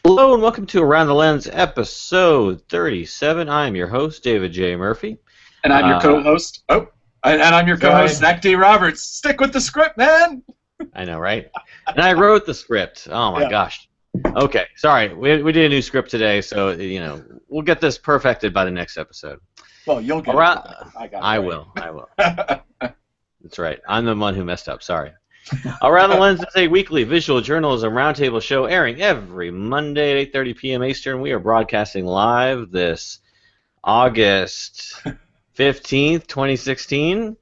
Hello and welcome to Around the Lens episode 37. I'm your host, David J. Murphy. And I'm your co-host. And I'm your co-host, Zach D. Roberts. Stick with the script, man. I know, right? And I wrote the script. Oh my gosh. Okay, sorry. We did a new script today, so we'll get this perfected by the next episode. Well, you'll get it. I will. That's right. I'm the one who messed up. Sorry. Around the Lens is a weekly visual journalism roundtable show airing every Monday at 8:30 p.m. Eastern. We are broadcasting live this August 15th, 2016.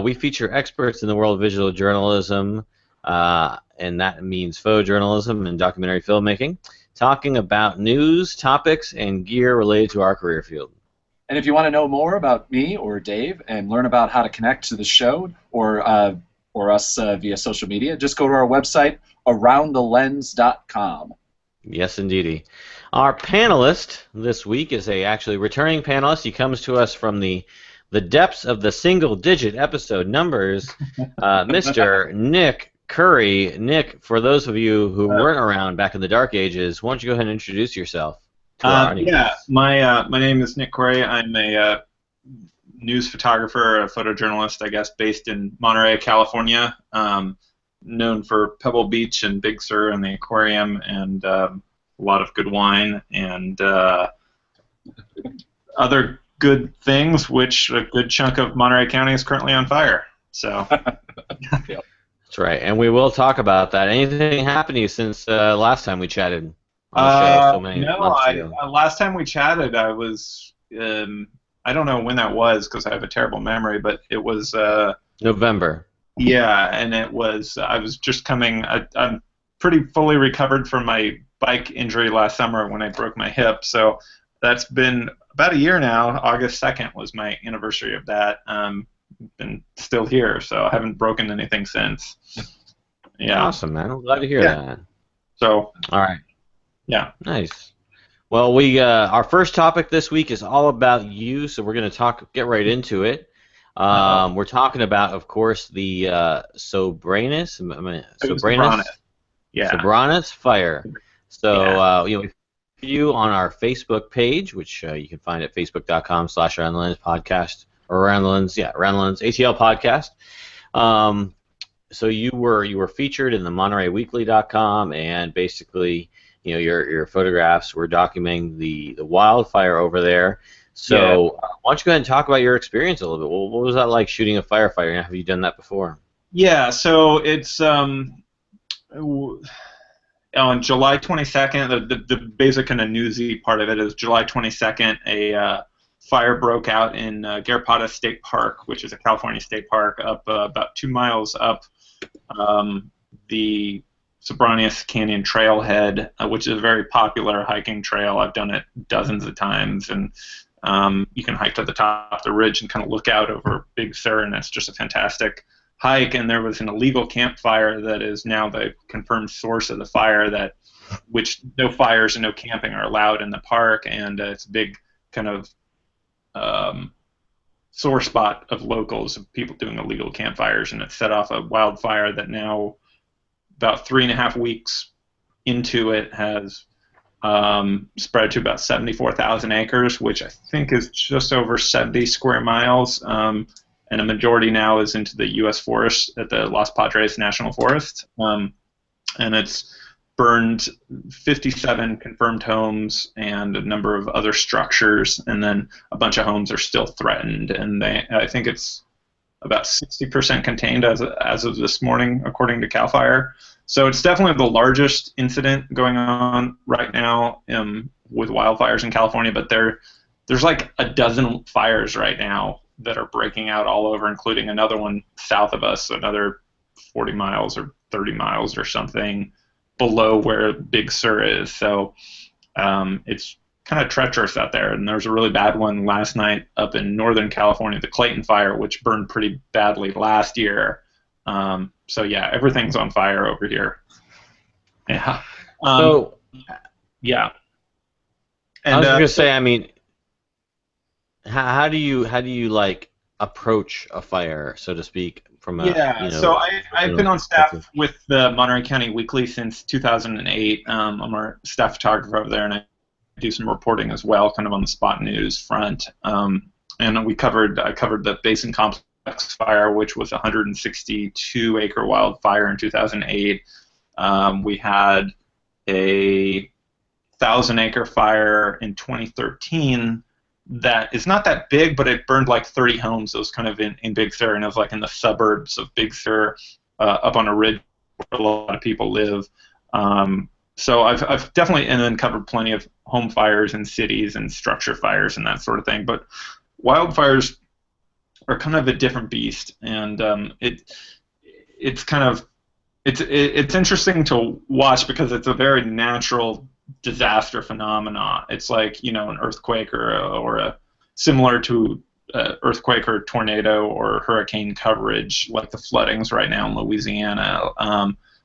We feature experts in the world of visual journalism, and that means photojournalism and documentary filmmaking, talking about news, topics, and gear related to our career field. And if you want to know more about me or Dave and learn about how to connect to the show or us via social media, just go to our website, aroundthelens.com. Yes, indeedy. Our panelist this week is a actually returning panelist. He comes to us from the depths of the single-digit episode numbers, Mr. Nic Coury. Nick, for those of you who weren't around back in the dark ages, why don't you go ahead and introduce yourself to our audience? Yeah, my name is Nic Coury. I'm a news photographer, a photojournalist, I guess, based in Monterey, California, known for Pebble Beach and Big Sur and the aquarium and a lot of good wine and other good things, which a good chunk of Monterey County is currently on fire. So, That's right, and we will talk about that. Anything happened to you since last time we chatted on the show? So many months ago? Last time we chatted, I was... I don't know when that was because I have a terrible memory, but it was November. Yeah, and it was. I was just coming. I'm pretty fully recovered from my bike injury last summer when I broke my hip. So that's been about a year now. August 2nd was my anniversary of that. Been still here, so I haven't broken anything since. Yeah. Awesome, man. I'm glad to hear that. So. All right. Yeah. Nice. Well, our first topic this week is all about you, so we're going to get right into it. We're talking about, of course, the Sobranus fire. So, we you on our Facebook page, which you can find at facebook.com/AroundTheLens or Around the Lens, Around the Lens AtL podcast. So you were featured in the MontereyWeekly.com, and basically, your photographs were documenting the wildfire over there. So why don't you go ahead and talk about your experience a little bit? What was that like shooting a firefighter? Have you done that before? Yeah, so it's on July 22nd, the basic kind of newsy part of it is July 22nd, a fire broke out in Garrapatas State Park, which is a California state park up about 2 miles up the Sobranus Canyon trailhead, which is a very popular hiking trail. I've done it dozens of times, and you can hike to the top of the ridge and kind of look out over Big Sur, and it's just a fantastic hike. And there was an illegal campfire that is now the confirmed source of the fire, which no fires and no camping are allowed in the park, and it's a big kind of sore spot of locals, of people doing illegal campfires, and it set off a wildfire that now, about 3.5 weeks into it, has spread to about 74,000 acres, which I think is just over 70 square miles, and a majority now is into the U.S. forest at the Los Padres National Forest, and it's burned 57 confirmed homes and a number of other structures, and then a bunch of homes are still threatened, and I think it's about 60% contained as of this morning, according to CAL FIRE. So it's definitely the largest incident going on right now with wildfires in California, but there's like a dozen fires right now that are breaking out all over, including another one south of us, another 40 miles or 30 miles or something below where Big Sur is. So it's kind of treacherous out there, and there's a really bad one last night up in Northern California, the Clayton Fire, which burned pretty badly last year. So yeah, everything's on fire over here. Yeah. Yeah. And, I was going to say, I mean, how do you like approach a fire, so to speak, from a Yeah, so I've been on staff with the Monterey County Weekly since 2008. I'm our staff photographer over there, and I do some reporting as well, kind of on the spot news front. And I covered the Basin Complex fire, which was a 162-acre wildfire in 2008. We had a 1,000-acre fire in 2013 that is not that big, but it burned like 30 homes. It was kind of in Big Sur, and it was like in the suburbs of Big Sur, up on a ridge where a lot of people live. So I've definitely, and then covered plenty of home fires in cities and structure fires and that sort of thing. But wildfires are kind of a different beast, and it's kind of it's interesting to watch because it's a very natural disaster phenomena. It's like, you know, an earthquake or a similar to earthquake or tornado or hurricane coverage, like the floodings right now in Louisiana.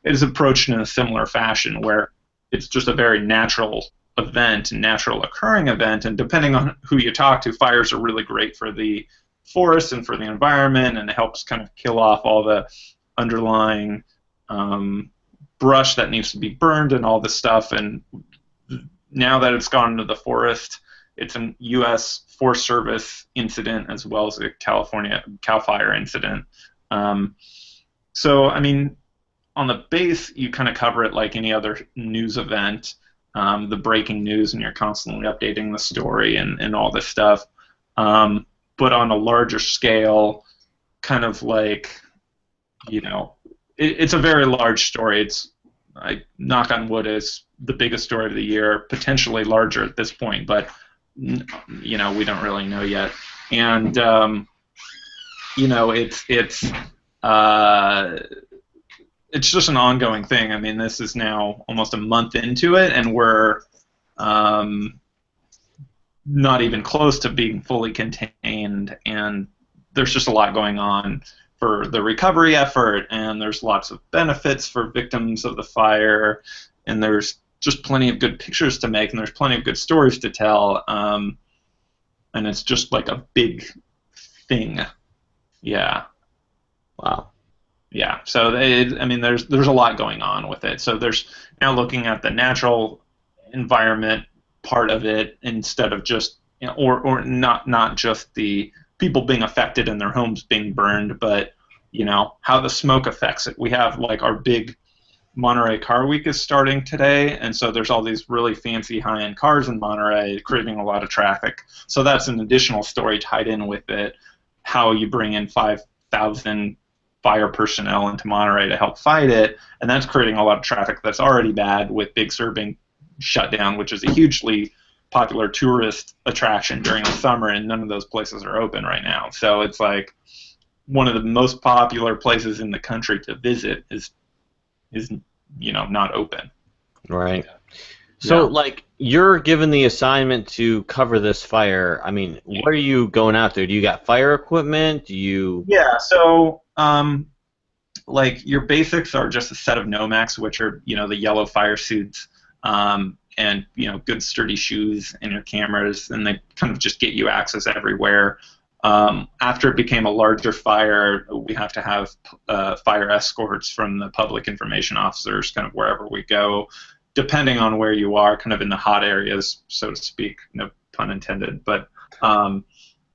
It is approached in a similar fashion where it's just a very natural event, natural occurring event, and depending on who you talk to, fires are really great for the forest and for the environment, and it helps kind of kill off all the underlying brush that needs to be burned and all this stuff. And now that it's gone into the forest, it's a U.S. Forest Service incident as well as a California Cal Fire incident. So, I mean, on the base, you kind of cover it like any other news event, the breaking news, and you're constantly updating the story and all this stuff. But on a larger scale, kind of like, you know, it's a very large story. I knock on wood, it's the biggest story of the year, potentially larger at this point, but you know, we don't really know yet. And you know, it's just an ongoing thing. I mean, this is now almost a month into it, and we're not even close to being fully contained, and there's just a lot going on for the recovery effort, and there's lots of benefits for victims of the fire, and there's just plenty of good pictures to make, and there's plenty of good stories to tell, and it's just like a big thing. Yeah. Wow. Yeah. So I mean, there's a lot going on with it. So there's now looking at the natural environment part of it instead of just, you know, or not just the people being affected and their homes being burned, but, you know, how the smoke affects it. We have like our big Monterey Car Week is starting today, and so there's all these really fancy high-end cars in Monterey creating a lot of traffic. So that's an additional story tied in with it, how you bring in 5,000 fire personnel into Monterey to help fight it, and that's creating a lot of traffic that's already bad with Big Sur being shut down, which is a hugely popular tourist attraction during the summer, and none of those places are open right now. So it's like one of the most popular places in the country to visit is you know, not open. Right. So, like, you're given the assignment to cover this fire. I mean, what are you going out there? Do you got fire equipment? Do you... Yeah, so, like, your basics are just a set of Nomex, which are, you know, the yellow fire suits, and, you know, good sturdy shoes and your cameras, and they kind of just get you access everywhere. After it became a larger fire, we have to have fire escorts from the public information officers kind of wherever we go, depending on where you are, kind of in the hot areas, so to speak, no pun intended, but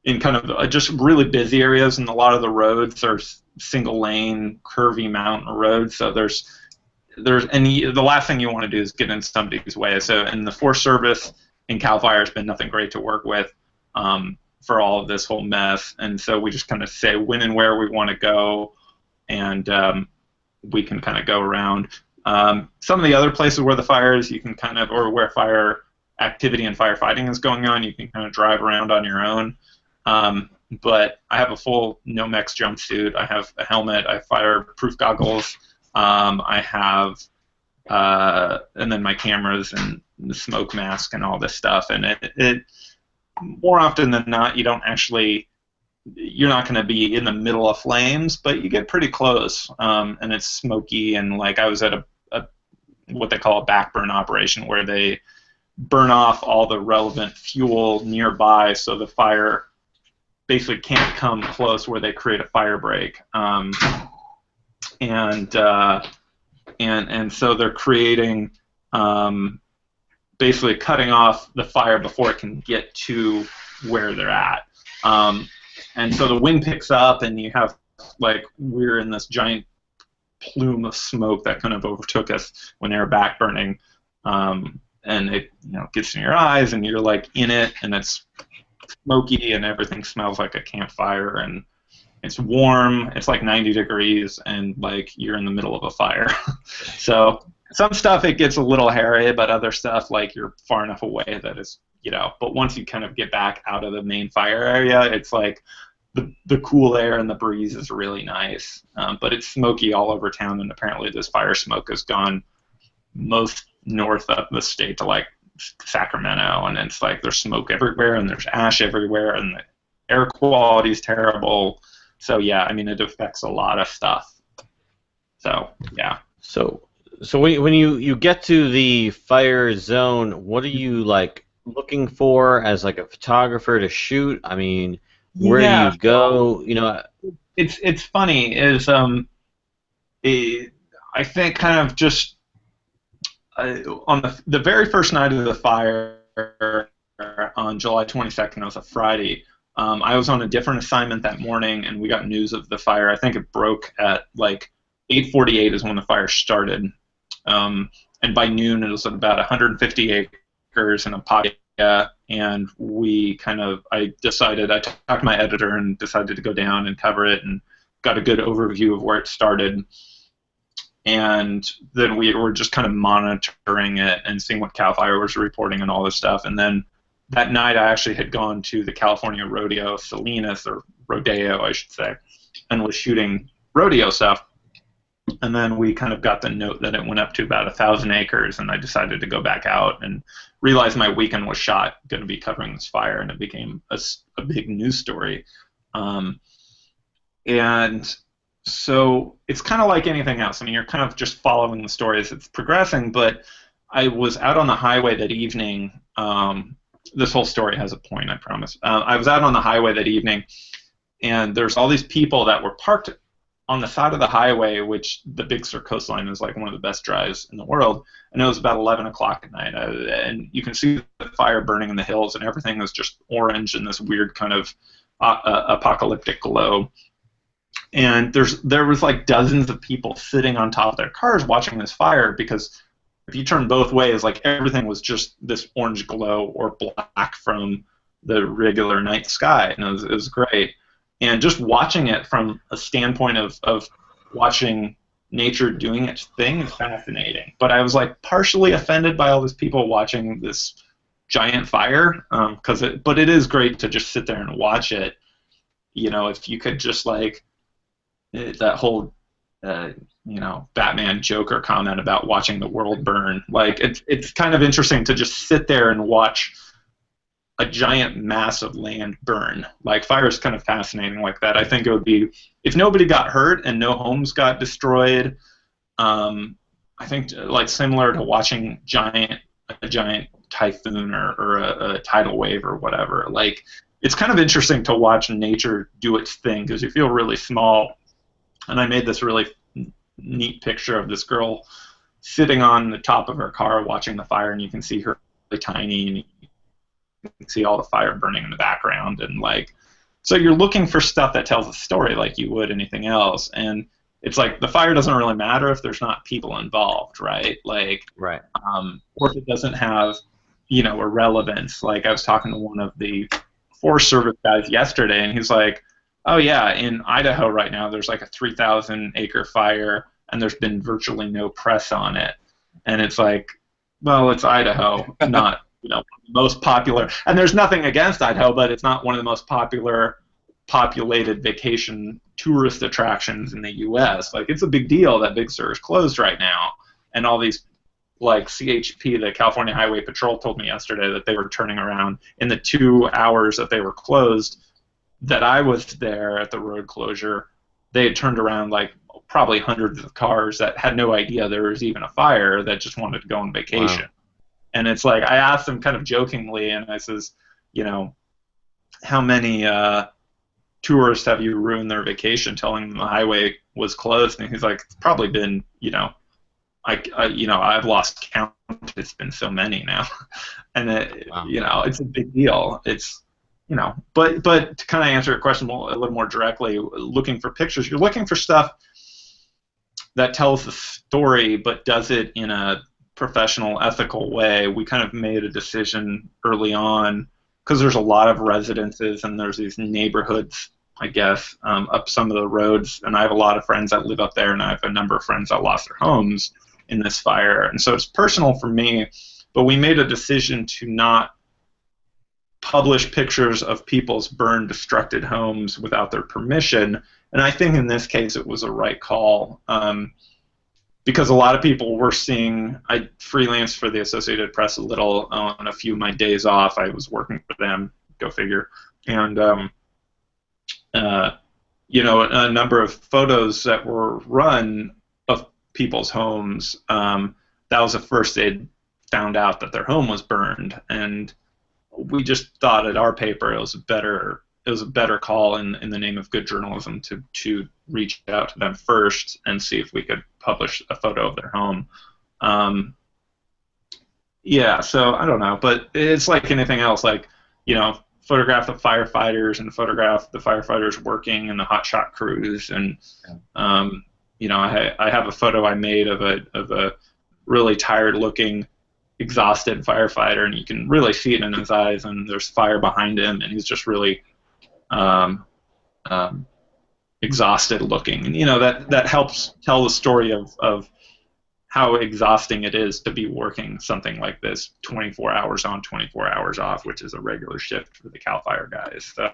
in kind of just really busy areas, and a lot of the roads are single lane, curvy mountain roads, so the last thing you want to do is get in somebody's way. So, and the Forest Service and CAL FIRE has been nothing great to work with for all of this whole mess, and so we just kind of say when and where we want to go, and we can kind of go around. Some of the other places where the fire is, you can kind of, or where fire activity and firefighting is going on, you can kind of drive around on your own. But I have a full Nomex jumpsuit. I have a helmet. I have fireproof goggles. I have, and then my cameras and the smoke mask and all this stuff. And it more often than not, you're not going to be in the middle of flames, but you get pretty close. And it's smoky, and like I was at a what they call a backburn operation, where they burn off all the relevant fuel nearby, so the fire basically can't come close where they create a fire break. And so they're creating, basically cutting off the fire before it can get to where they're at. And so the wind picks up, and you have, like, we're in this giant plume of smoke that kind of overtook us when they were back burning. And it, gets in your eyes, and you're, like, in it, and it's smoky, and everything smells like a campfire, and it's warm. It's like 90 degrees, and, like, you're in the middle of a fire. So some stuff, it gets a little hairy, but other stuff, like, you're far enough away that it's, but once you kind of get back out of the main fire area, it's like the cool air and the breeze is really nice. But it's smoky all over town, and apparently this fire smoke has gone most north of the state to, like, Sacramento, and it's like there's smoke everywhere, and there's ash everywhere, and the air quality is terrible. So yeah, I mean, it affects a lot of stuff. So yeah. So when you get to the fire zone, what are you, like, looking for as, like, a photographer to shoot? I mean, where do you go? It's funny is I think kind of just on the very first night of the fire on July 22nd, it was a Friday. I was on a different assignment that morning, and we got news of the fire. I think it broke at, like, 8:48 is when the fire started. And by noon, it was at about 150 acres in a pocket. And I talked to my editor and decided to go down and cover it, and got a good overview of where it started. And then we were just kind of monitoring it and seeing what CAL FIRE was reporting and all this stuff. And then that night, I actually had gone to the California Rodeo Salinas, or Rodeo, I should say, and was shooting rodeo stuff. And then we kind of got the note that it went up to about 1,000 acres, and I decided to go back out and realized my weekend was shot going to be covering this fire, and it became a big news story. And so it's kind of like anything else. I mean, you're kind of just following the story as it's progressing, but I was out on the highway that evening. This whole story has a point, I promise. I was out on the highway that evening, and there's all these people that were parked on the side of the highway, which the Big Sur coastline is, like, one of the best drives in the world, and it was about 11 o'clock at night, and you can see the fire burning in the hills, and everything was just orange in this weird kind of apocalyptic glow. And there was, like, dozens of people sitting on top of their cars watching this fire, because if you turn both ways, like, everything was just this orange glow or black from the regular night sky, and it was great. And just watching it from a standpoint of watching nature doing its thing is fascinating. But I was, like, partially offended by all these people watching this giant fire, but it is great to just sit there and watch it. If you could just, like, that whole Batman Joker comment about watching the world burn, like, it's kind of interesting to just sit there and watch a giant mass of land burn. Like, fire is kind of fascinating like that. I think it would be, if nobody got hurt and no homes got destroyed, I think, like, similar to watching a giant typhoon or a tidal wave or whatever. Like, it's kind of interesting to watch nature do its thing, because you feel really small. And I made this really neat picture of this girl sitting on the top of her car watching the fire, and you can see her really tiny, and you can see all the fire burning in the background, and, like, so you're looking for stuff that tells a story like you would anything else, and it's like the fire doesn't really matter if there's not people involved, right? Like, right. Or if it doesn't have, a relevance. Like, I was talking to one of the Forest Service guys yesterday, and he's like, oh yeah, in Idaho right now there's, like, a 3,000 acre fire, and there's been virtually no press on it. And it's like, well, it's Idaho, not most popular, and there's nothing against Idaho, but it's not one of the most populated vacation tourist attractions in the U.S. Like, it's a big deal that Big Sur is closed right now, and all these, like, CHP, the California Highway Patrol, told me yesterday that they were turning around in the 2 hours that they were closed, that I was there at the road closure. They had turned around, like, probably hundreds of cars that had no idea there was even a fire, that just wanted to go on vacation. Wow. And it's like, I asked them kind of jokingly, and I says, how many tourists have you ruin their vacation telling them the highway was closed? And he's like, it's probably been, I've lost count. It's been so many now. And Wow. it's a big deal. It's, but to kind of answer your question a little more directly, looking for pictures, you're looking for stuff that tells the story but does it in a professional, ethical way. We kind of made a decision early on, because there's a lot of residences and there's these neighborhoods, I guess, up some of the roads, and I have a lot of friends that live up there, and I have a number of friends that lost their homes in this fire, and so it's personal for me, but we made a decision to not publish pictures of people's burned, destructed homes without their permission, and I think in this case it was a right call, because a lot of people were seeing. I freelanced for the Associated Press a little on a few of my days off. I was working for them, go figure, and a number of photos that were run of people's homes. That was the first they'd found out that their home was burned, and we just thought at our paper it was a better call in the name of good journalism to reach out to them first and see if we could publish a photo of their home. So I don't know, but it's like anything else, like, photograph the firefighters and photograph the firefighters working in the hotshot crews, and I have a photo I made of a really tired-looking, exhausted firefighter, and you can really see it in his eyes, and there's fire behind him, and he's just really exhausted looking, and that helps tell the story of how exhausting it is to be working something like this 24 hours on, 24 hours off, which is a regular shift for the CAL FIRE guys. So,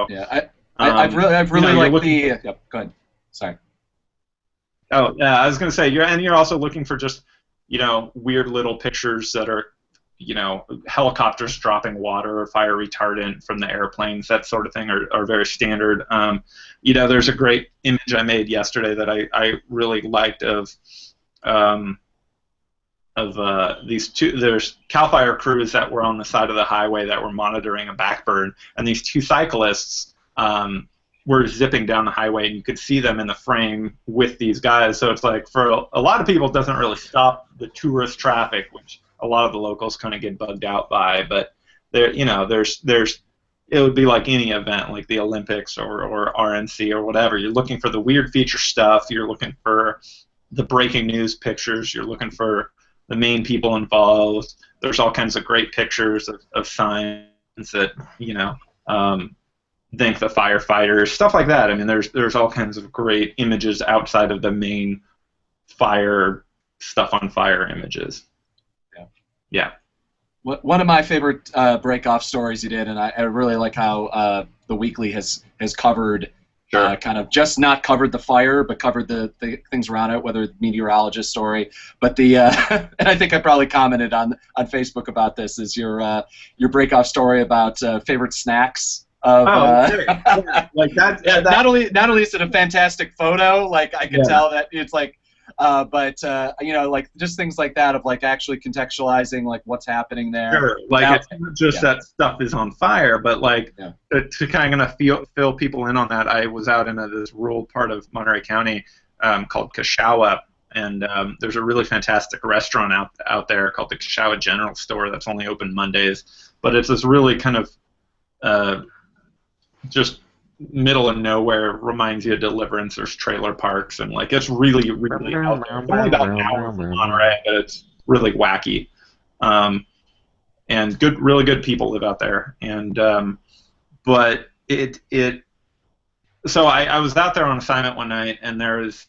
yeah, I've really liked the. Yep, go ahead. Sorry. Oh yeah, I was going to say you're also looking for just weird little pictures that are helicopters dropping water or fire retardant from the airplanes, that sort of thing are very standard. There's a great image I made yesterday that I really liked of these two. There's CAL FIRE crews that were on the side of the highway that were monitoring a backburn, and these two cyclists were zipping down the highway, and you could see them in the frame with these guys. So it's like, for a lot of people, it doesn't really stop the tourist traffic, which a lot of the locals kind of get bugged out by. But there's it would be like any event, like the Olympics or RNC or whatever. You're looking for the weird feature stuff. You're looking for the breaking news pictures. You're looking for the main people involved. There's all kinds of great pictures of signs that thank the firefighters, stuff like that. I mean, there's all kinds of great images outside of the main fire stuff on fire images. Yeah. One of my favorite break-off stories you did, and I really like how the Weekly has covered, Sure. kind of just not covered the fire, but covered the things around it, whether the meteorologist story. But and I think I probably commented on Facebook about this, is your break-off story about favorite snacks. Okay. Yeah. Like that. Yeah, not only is it a fantastic photo, like I can tell that it's like, but like just things like that of like actually contextualizing like what's happening there. Sure. Like it's not just that stuff is on fire, but like to kind of fill people in on that, I was out in this rural part of Monterey County called Cashawa, and there's a really fantastic restaurant out there called the Cashawa General Store that's only open Mondays, but it's this really kind of just middle of nowhere, reminds you of Deliverance. There's trailer parks, and like it's really, really out there. It's only about an hour from Monterey, but it's really wacky. And really good people live out there. And but so I was out there on assignment one night, and there's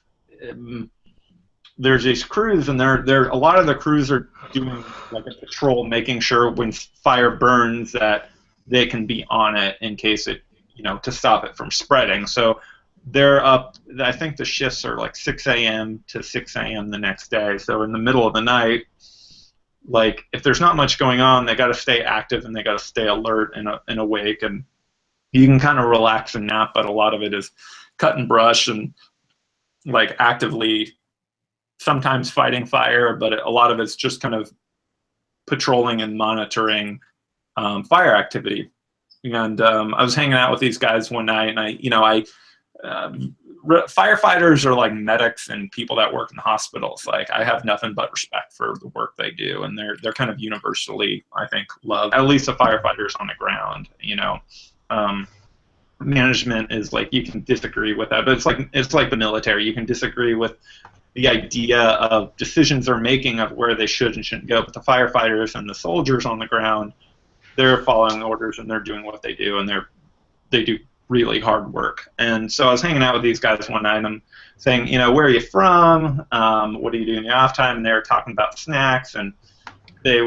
these crews, and a lot of the crews are doing like a patrol, making sure when fire burns that they can be on it in case it, to stop it from spreading. So they're up, I think the shifts are like 6 a.m. to 6 a.m. the next day. So in the middle of the night, like if there's not much going on, they got to stay active and they got to stay alert and awake. And you can kind of relax and nap, but a lot of it is cut and brush and like actively sometimes fighting fire, but a lot of it's just kind of patrolling and monitoring fire activity. And I was hanging out with these guys one night, and firefighters are like medics and people that work in hospitals. Like, I have nothing but respect for the work they do, and they're kind of universally, I think, loved. At least the firefighters on the ground. Management is like, you can disagree with that, but it's like the military. You can disagree with the idea of decisions they're making of where they should and shouldn't go, but the firefighters and the soldiers on the ground, they're following orders and they're doing what they do, and they do really hard work. And so I was hanging out with these guys one night, and I'm saying, where are you from? What do you do in your off time? And they were talking about snacks, and they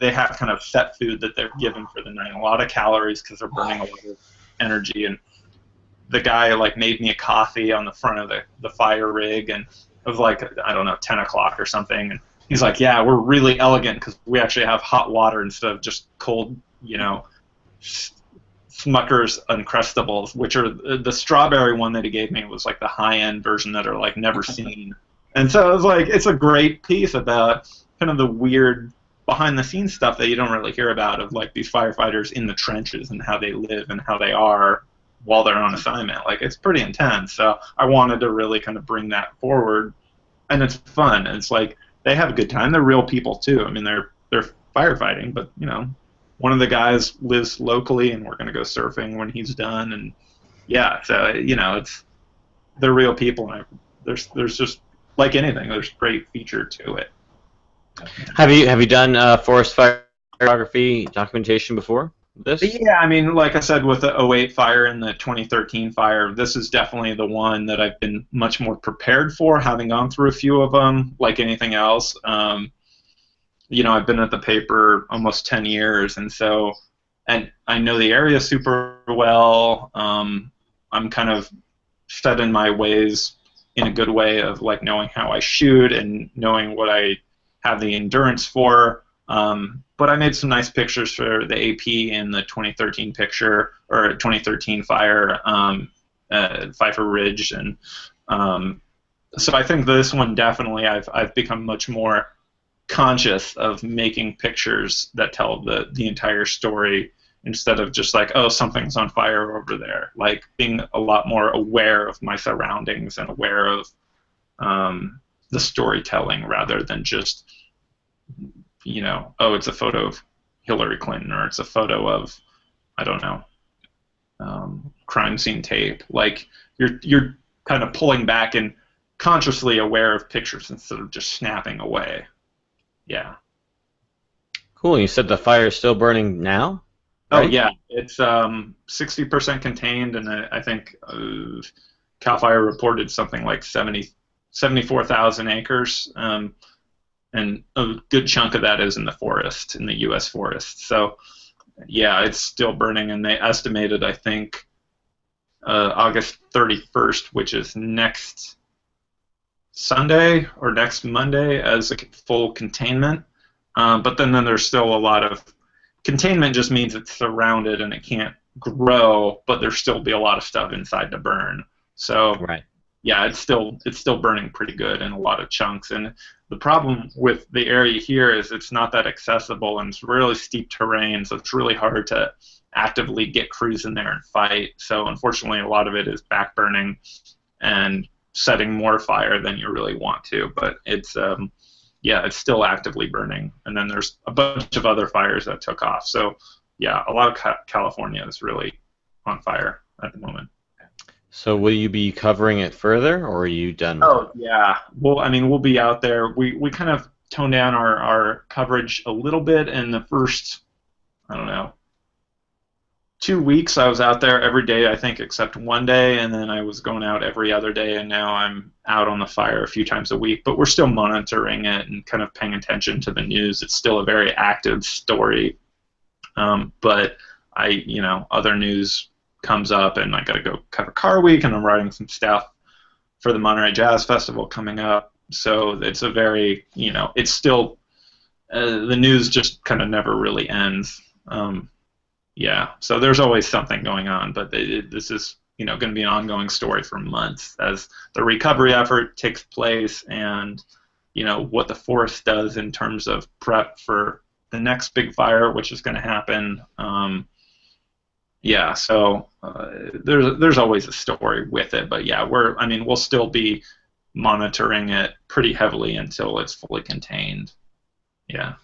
have kind of set food that they're given for the night, a lot of calories because they're burning a lot of energy. And the guy like made me a coffee on the front of the fire rig, and it was like, I don't know, 10 o'clock or something. And he's like, yeah, we're really elegant because we actually have hot water instead of just cold, Smucker's Uncrustables, which are the strawberry one that he gave me was like the high-end version that are like never seen. And so it was like, it's a great piece about kind of the weird behind-the-scenes stuff that you don't really hear about, of like these firefighters in the trenches and how they live and how they are while they're on assignment. Like, it's pretty intense. So I wanted to really kind of bring that forward, and it's fun. It's like, they have a good time. They're real people too. I mean, they're firefighting, but one of the guys lives locally, and we're going to go surfing when he's done. And yeah, so they're real people, and there's just, like anything, there's great feature to it. Have you done forest fire photography documentation before this? Yeah, I mean, like I said, with the '08 fire and the 2013 fire, this is definitely the one that I've been much more prepared for, having gone through a few of them. Like anything else, I've been at the paper almost 10 years, and I know the area super well. I'm kind of set in my ways in a good way of like knowing how I shoot and knowing what I have the endurance for. But I made some nice pictures for the AP in the 2013 picture, or 2013 fire, Pfeiffer Ridge, and so I think this one definitely I've become much more conscious of making pictures that tell the entire story, instead of just like, oh, something's on fire over there. Like, being a lot more aware of my surroundings and aware of the storytelling, rather than just, oh, it's a photo of Hillary Clinton, or it's a photo of, I don't know, crime scene tape. Like, you're kind of pulling back and consciously aware of pictures instead of just snapping away. Yeah. Cool. You said the fire is still burning now? Right? Oh yeah, it's 60% contained, and I think CAL FIRE reported something like 74,000 acres. And a good chunk of that is in the forest, in the U.S. forest. So, yeah, it's still burning, and they estimated, I think, August 31st, which is next Sunday or next Monday, as a full containment. But then there's still a lot of containment. Just means it's surrounded and it can't grow, but there'll still be a lot of stuff inside to burn. So, right. Yeah, it's still burning pretty good in a lot of chunks. And the problem with the area here is it's not that accessible, and it's really steep terrain, so it's really hard to actively get crews in there and fight. So unfortunately, a lot of it is back burning and setting more fire than you really want to. But it's it's still actively burning. And then there's a bunch of other fires that took off. So yeah, a lot of California is really on fire at the moment. So will you be covering it further, or are you done with it? Yeah. Well, I mean, we'll be out there. We kind of toned down our coverage a little bit in the first, I don't know, 2 weeks. I was out there every day, I think, except one day, and then I was going out every other day, and now I'm out on the fire a few times a week. But we're still monitoring it and kind of paying attention to the news. It's still a very active story. But other news comes up, and I got to go cover Car Week, and I'm writing some stuff for the Monterey Jazz Festival coming up. So it's a very, it's still, the news just kind of never really ends. So there's always something going on, but this is, going to be an ongoing story for months as the recovery effort takes place, and, what the forest does in terms of prep for the next big fire, which is going to happen. Yeah, so there's always a story with it, but yeah, we'll still be monitoring it pretty heavily until it's fully contained. Yeah.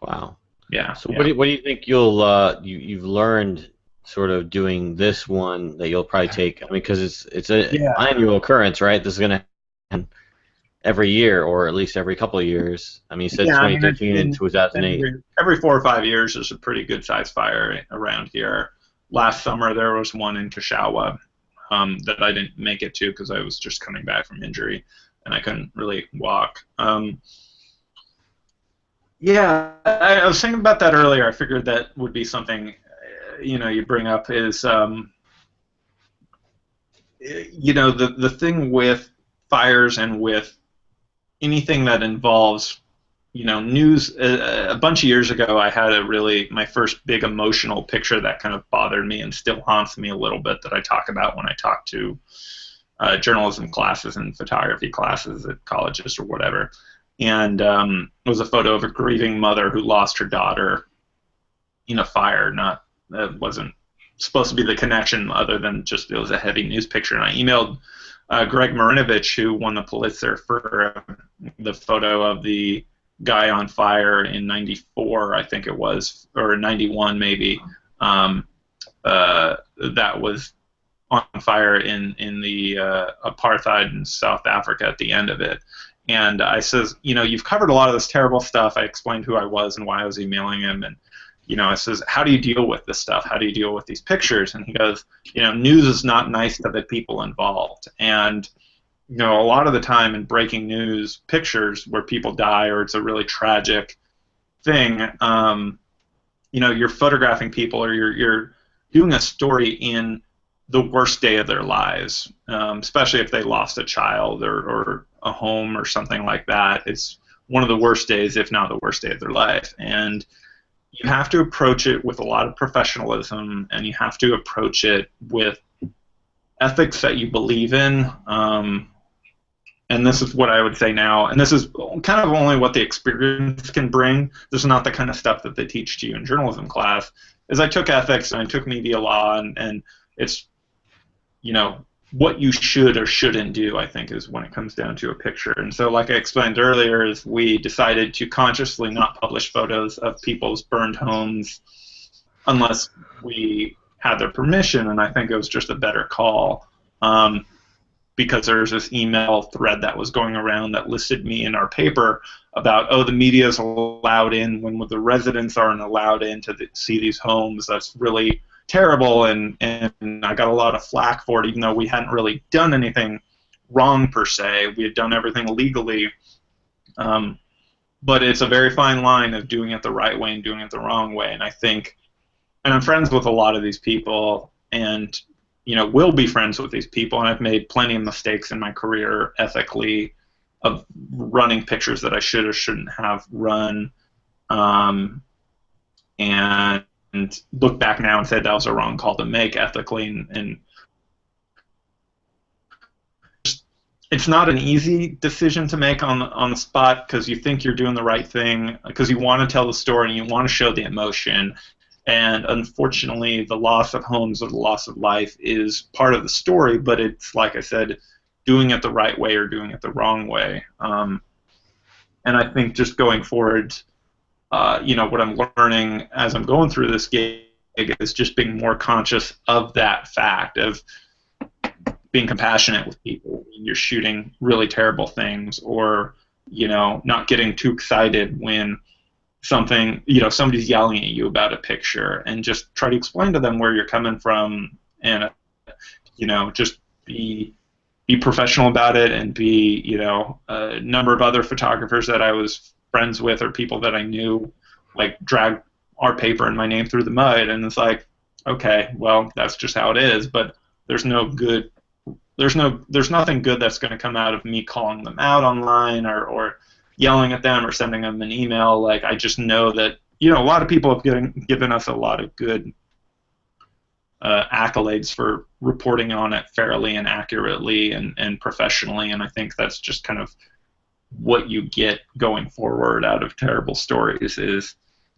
Wow. Yeah. So Yeah. what do you think you've learned sort of doing this one that you'll probably take? I mean, because it's an Yeah. annual occurrence, right? This is going to happen every year, or at least every couple of years. I mean, you said Yeah, I mean, 2013 and 2008. every 4 or 5 years there's a pretty good sized fire around here. Last summer there was one in Kashawa that I didn't make it to because I was just coming back from injury and I couldn't really walk. Yeah, I was thinking about that earlier. I figured that would be something, you bring up is, the thing with fires and with anything that involves, news. A bunch of years ago, I had my first big emotional picture that kind of bothered me and still haunts me a little bit that I talk about when I talk to journalism classes and photography classes at colleges or whatever. And it was a photo of a grieving mother who lost her daughter in a fire. It wasn't supposed to be the connection other than just it was a heavy news picture. And I emailed Greg Marinovich, who won the Pulitzer for the photo of the guy on fire in '94, I think it was, or '91 maybe. That was on fire in the apartheid in South Africa at the end of it. And I says, you've covered a lot of this terrible stuff. I explained who I was and why I was emailing him. And, I says, how do you deal with this stuff? How do you deal with these pictures? And he goes, news is not nice to the people involved. And, a lot of the time in breaking news pictures where people die or it's a really tragic thing, you're photographing people or you're doing a story in the worst day of their lives, especially if they lost a child or a home or something like that. It's one of the worst days, if not the worst day of their life. And you have to approach it with a lot of professionalism, and you have to approach it with ethics that you believe in. And this is what I would say now, and this is kind of only what the experience can bring. This is not the kind of stuff that they teach to you in journalism class. Is I took ethics and I took media law, and it's what you should or shouldn't do, I think, is when it comes down to a picture. And so, like I explained earlier, is we decided to consciously not publish photos of people's burned homes unless we had their permission, and I think it was just a better call. Because there's this email thread that was going around that listed me in our paper about, the media's allowed in when the residents aren't allowed in to see these homes. That's really terrible, and I got a lot of flack for it, even though we hadn't really done anything wrong per se. We had done everything legally, but it's a very fine line of doing it the right way and doing it the wrong way. And I think, and I'm friends with a lot of these people, and will be friends with these people, and I've made plenty of mistakes in my career ethically of running pictures that I should or shouldn't have run, and look back now and say that was a wrong call to make ethically, and it's not an easy decision to make on the spot, because you think you're doing the right thing, because you want to tell the story and you want to show the emotion. And unfortunately, the loss of homes or the loss of life is part of the story, but it's, like I said, doing it the right way or doing it the wrong way. And I think just going forward, what I'm learning as I'm going through this gig is just being more conscious of that fact, of being compassionate with people when you're shooting really terrible things, or, not getting too excited when somebody's yelling at you about a picture, and just try to explain to them where you're coming from, and just be professional about it, and be a number of other photographers that I was friends with or people that I knew drag our paper and my name through the mud, and it's like, okay, well, that's just how it is, but there's nothing good that's going to come out of me calling them out online or yelling at them or sending them an email. I just know that a lot of people have given us a lot of good accolades for reporting on it fairly and accurately and professionally, and I think that's just kind of what you get going forward out of terrible stories, is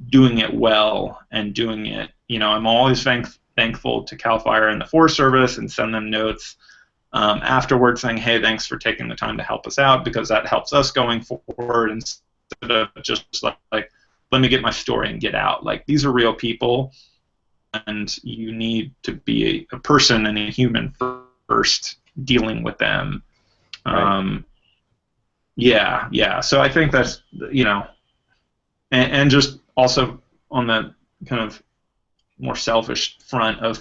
doing it well and doing it. I'm always thankful to CAL FIRE and the Forest Service and send them notes afterwards saying, hey, thanks for taking the time to help us out, because that helps us going forward instead of just like let me get my story and get out. Like, these are real people, and you need to be a person and a human first dealing with them. Right. Yeah. So I think that's, and just also on the kind of more selfish front of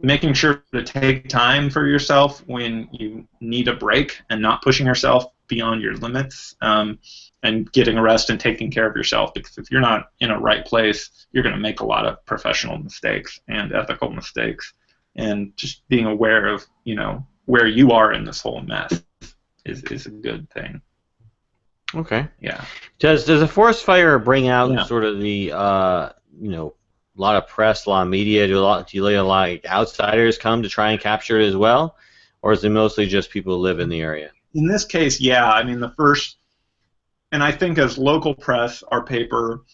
making sure to take time for yourself when you need a break and not pushing yourself beyond your limits, and getting a rest and taking care of yourself, because if you're not in a right place, you're going to make a lot of professional mistakes and ethical mistakes, and just being aware of where you are in this whole mess is a good thing. Okay. Yeah. Does a forest fire bring out Yeah. sort of the a lot of press, a lot of media? Do you let a lot of outsiders come to try and capture it as well, or is it mostly just people who live in the area? In this case, yeah. I mean, the first, and I think as local press, our paper,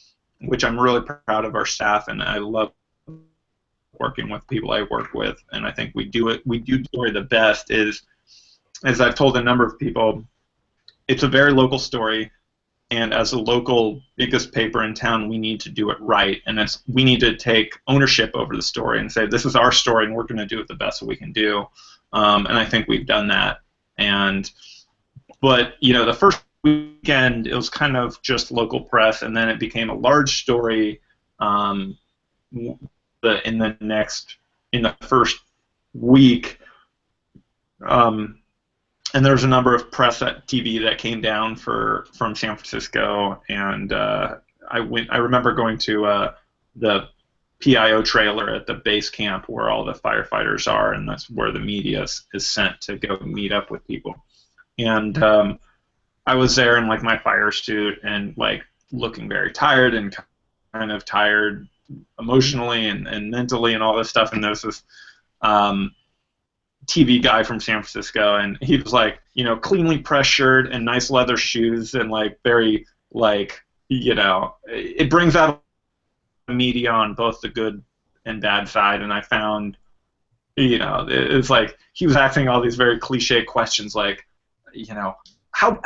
which I'm really proud of our staff, and I love working with people I work with, and I think we do story the best, is, as I've told a number of people, it's a very local story, and as a local biggest paper in town, we need to do it right, and we need to take ownership over the story and say, this is our story, and we're going to do it the best that we can do, and I think we've done that. But the first weekend, it was kind of just local press, and then it became a large story in the first week, and there was a number of press at TV that came down from San Francisco, and I remember going to the PIO trailer at the base camp where all the firefighters are, and that's where the media is sent to go meet up with people. And I was there in like my fire suit and like looking very tired and kind of tired emotionally and mentally and all this stuff. And there's this TV guy from San Francisco, and he was like, cleanly pressed shirt and nice leather shoes, and like very like, it brings out the media on both the good and bad side. And I found, it's like he was asking all these very cliche questions, like, how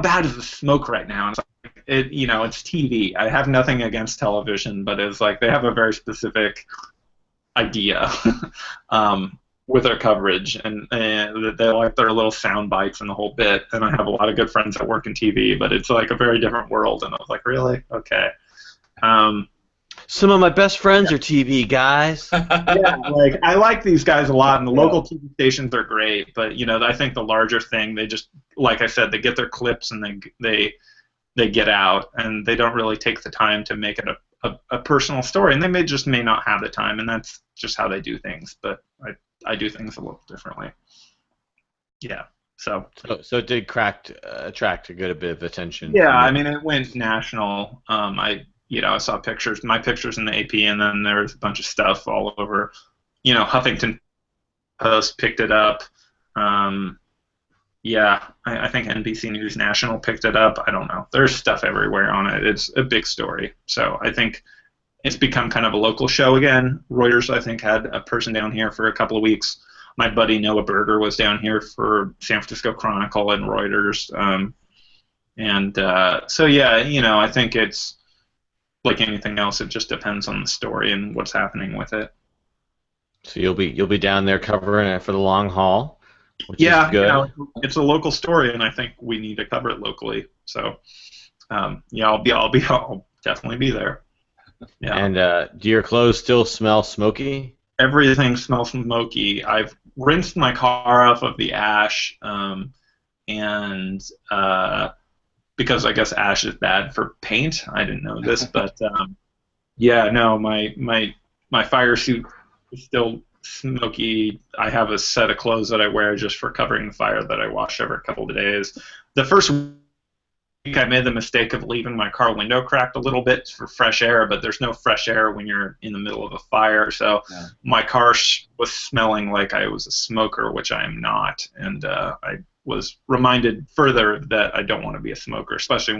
bad is the smoke right now? And it's like, it's TV. I have nothing against television, but it's like they have a very specific idea with their coverage, and they like their little sound bites and the whole bit. And I have a lot of good friends that work in TV, but it's like a very different world. And I was like, really? Okay. Some of my best friends are TV guys. Yeah, like I like these guys a lot, and the local TV stations are great. But I think the larger thing, they just, like I said, they get their clips and they get out, and they don't really take the time to make it a personal story, and they may not have the time, and that's just how they do things. But I do things a little differently. Yeah. So it did attract a good bit of attention. Yeah, I mean, it went national. I saw my pictures in the AP, and then there was a bunch of stuff all over. Huffington Post picked it up. Yeah, I think NBC News National picked it up. I don't know. There's stuff everywhere on it. It's a big story. So I think it's become kind of a local show again. Reuters, I think, had a person down here for a couple of weeks. My buddy Noah Berger was down here for San Francisco Chronicle and Reuters. So yeah, I think it's like anything else. It just depends on the story and what's happening with it. So you'll be down there covering it for the long haul, which is good. It's a local story, and I think we need to cover it locally. So I'll definitely be there. Yeah. And do your clothes still smell smoky? Everything smells smoky. I've rinsed my car off of the ash, and because I guess ash is bad for paint. I didn't know this, but my fire suit is still smoky. I have a set of clothes that I wear just for covering the fire that I wash every couple of days. The first week I made the mistake of leaving my car window cracked a little bit for fresh air, but there's no fresh air when you're in the middle of a fire, so my car was smelling like I was a smoker, which I am not, and I was reminded further that I don't want to be a smoker, especially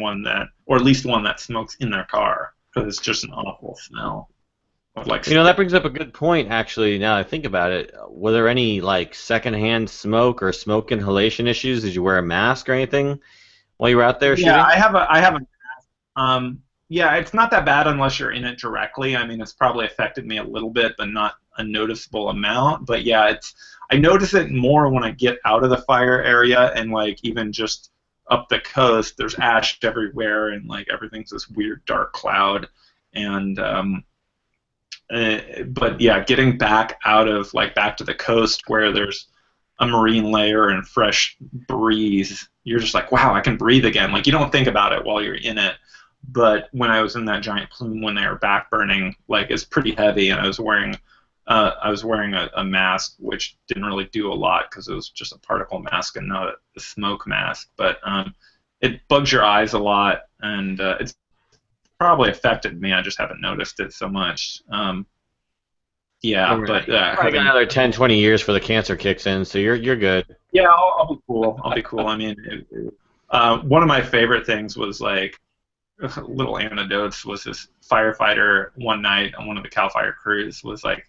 or at least one that smokes in their car. because it's just an awful smell of like. That brings up a good point, actually, now I think about it. Were there any, like, secondhand smoke or smoke inhalation issues? Did you wear a mask or anything while you were out there Yeah, shooting? I have a yeah, it's not that bad unless you're in it directly. I mean, it's probably affected me a little bit, but not a noticeable amount. But yeah, I notice it more when I get out of the fire area and like even just up the coast. There's ash everywhere and like everything's this weird dark cloud. And but yeah, getting back out of like back to the coast where there's a marine layer and fresh breeze, you're just like, wow, I can breathe again. Like you don't think about it while you're in it. But when I was in that giant plume when they were back burning, like it's pretty heavy, and I was wearing a mask, which didn't really do a lot because it was just a particle mask and not a smoke mask. But it bugs your eyes a lot, and it's probably affected me. I just haven't noticed it so much. Yeah, but probably got another 10, 20 years for the cancer kicks in, so you're good. Yeah, I'll be cool. I'll be cool. I mean, one of my favorite things was like. Little anecdotes was this firefighter one night on one of the Cal Fire crews was like,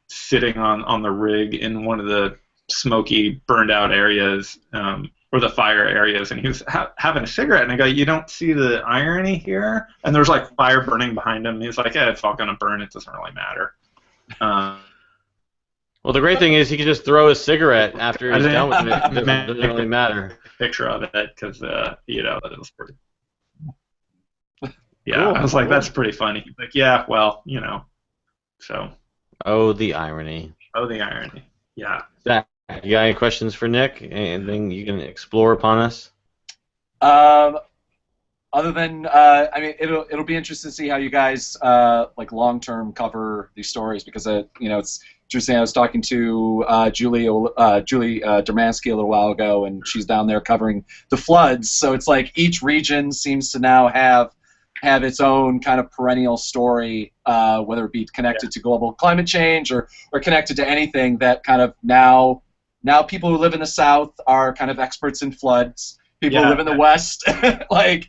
sitting on the rig in one of the smoky, burned out areas, or the fire areas, and he was having a cigarette, and I go, you don't see the irony here? And there's like fire burning behind him. He's like, yeah, it's all gonna burn. It doesn't really matter. Well, the great thing is he can just throw his cigarette after he's done with it. It doesn't really matter. Picture of it because it was pretty. Yeah, Cool. I was like, that's pretty funny. He's like, yeah, well, so. Oh, the irony. Oh, the irony. Yeah. Zach, you got any questions for Nick? Anything you can explore upon us? Other than, I mean, it'll be interesting to see how you guys like long-term cover these stories because it's interesting. I was talking to Julie Dermansky a little while ago, and she's down there covering the floods. So it's like each region seems to now have its own kind of perennial story, whether it be connected to global climate change or connected to anything that kind of now people who live in the South are kind of experts in floods. People who live in the West, and like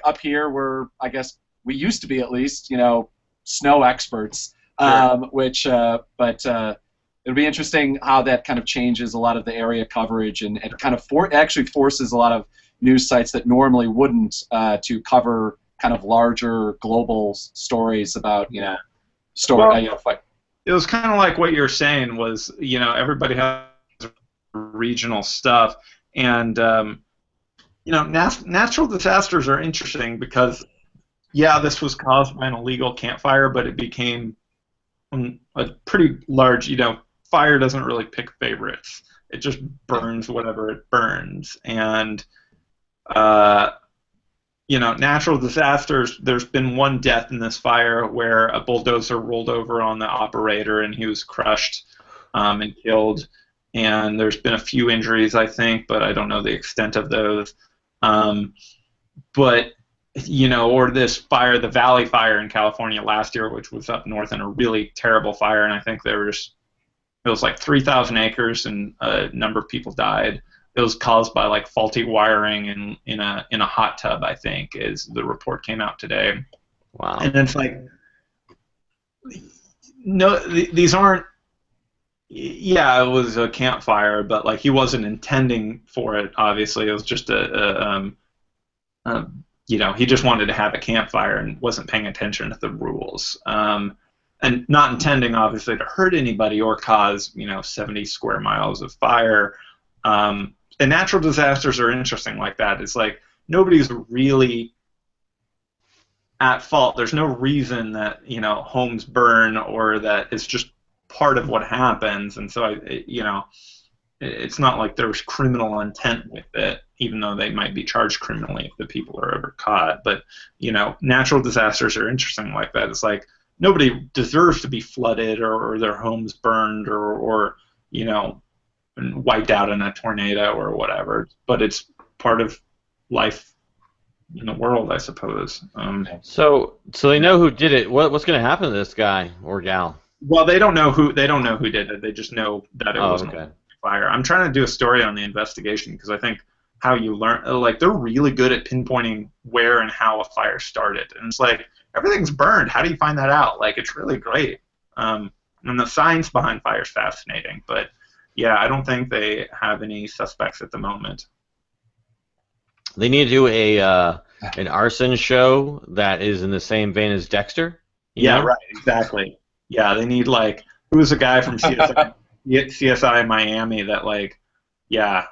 up here, I guess we used to be at least, snow experts. Sure. But it'll be interesting how that kind of changes a lot of the area coverage and kind of actually forces a lot of news sites that normally wouldn't to cover kind of larger global stories about fight. It was kind of like what you're saying was, everybody has regional stuff, and natural disasters are interesting because this was caused by an illegal campfire, but it became a pretty large, fire doesn't really pick favorites. It just burns whatever it burns, and natural disasters, there's been one death in this fire where a bulldozer rolled over on the operator and he was crushed and killed. And there's been a few injuries, I think, but I don't know the extent of those. Or this fire, the Valley Fire in California last year, which was up north in a really terrible fire, and I think it was like 3,000 acres, and a number of people died. It was caused by like faulty wiring in a hot tub, I think, as the report came out today. Wow. And it's like, no, these aren't. Yeah, it was a campfire, but like he wasn't intending for it. Obviously, it was just he just wanted to have a campfire and wasn't paying attention to the rules, and not intending obviously to hurt anybody or cause 70 square miles of fire. And natural disasters are interesting like that. It's like nobody's really at fault. There's no reason that homes burn or that it's just part of what happens, and so it's not like there's criminal intent with it, even though they might be charged criminally if the people are ever caught. But natural disasters are interesting like that. It's like nobody deserves to be flooded or their homes burned or wiped out in a tornado or whatever. But it's part of life in the world, I suppose. So they know who did it. What's going to happen to this guy or gal? Well, they don't know who did it. They just know that it was a fire. I'm trying to do a story on the investigation because I think how you learn. Like, they're really good at pinpointing where and how a fire started. And it's like, everything's burned. How do you find that out? Like, it's really great. And the science behind fire is fascinating. But, yeah, I don't think they have any suspects at the moment. They need to do an arson show that is in the same vein as Dexter. Yeah, right, exactly. Yeah, they need, like, who was the guy from CSI Miami that, like, yeah,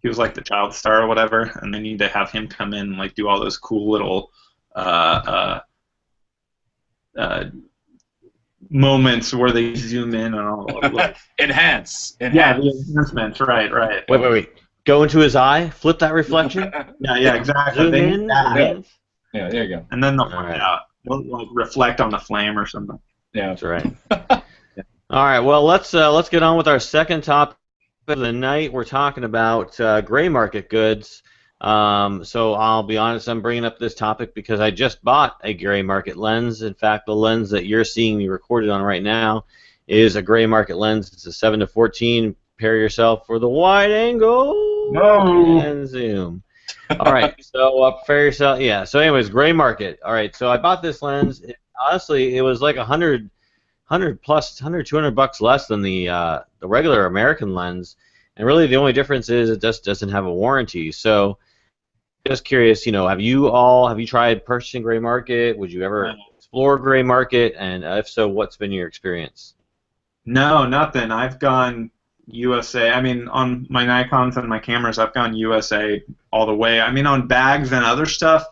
he was like the child star or whatever, and they need to have him come in and like do all those cool little moments where they zoom in and all. Like, enhance. Yeah, the enhancements. Right. Wait. Go into his eye. Flip that reflection. Yeah, exactly. Zoom in. Yeah, there you go. And then they'll find out. They'll like reflect on the flame or something. Yeah, that's right. All right. Well, let's get on with our second topic of the night. We're talking about gray market goods. So I'll be honest, I'm bringing up this topic because I just bought a gray market lens. In fact, the lens that you're seeing me recorded on right now is a gray market lens. It's a 7-14. Prepare yourself for the wide angle and zoom. All right, so prepare yourself. Yeah. So, anyways, gray market. All right. So I bought this lens. Honestly, it was like $100 plus, $200 less than the regular American lens. And really, the only difference is it just doesn't have a warranty. So, just curious, have you tried purchasing gray market? Would you ever explore gray market? And if so, what's been your experience? No, nothing. I've gone USA. I mean, on my Nikons and my cameras, I've gone USA all the way. I mean, on bags and other stuff,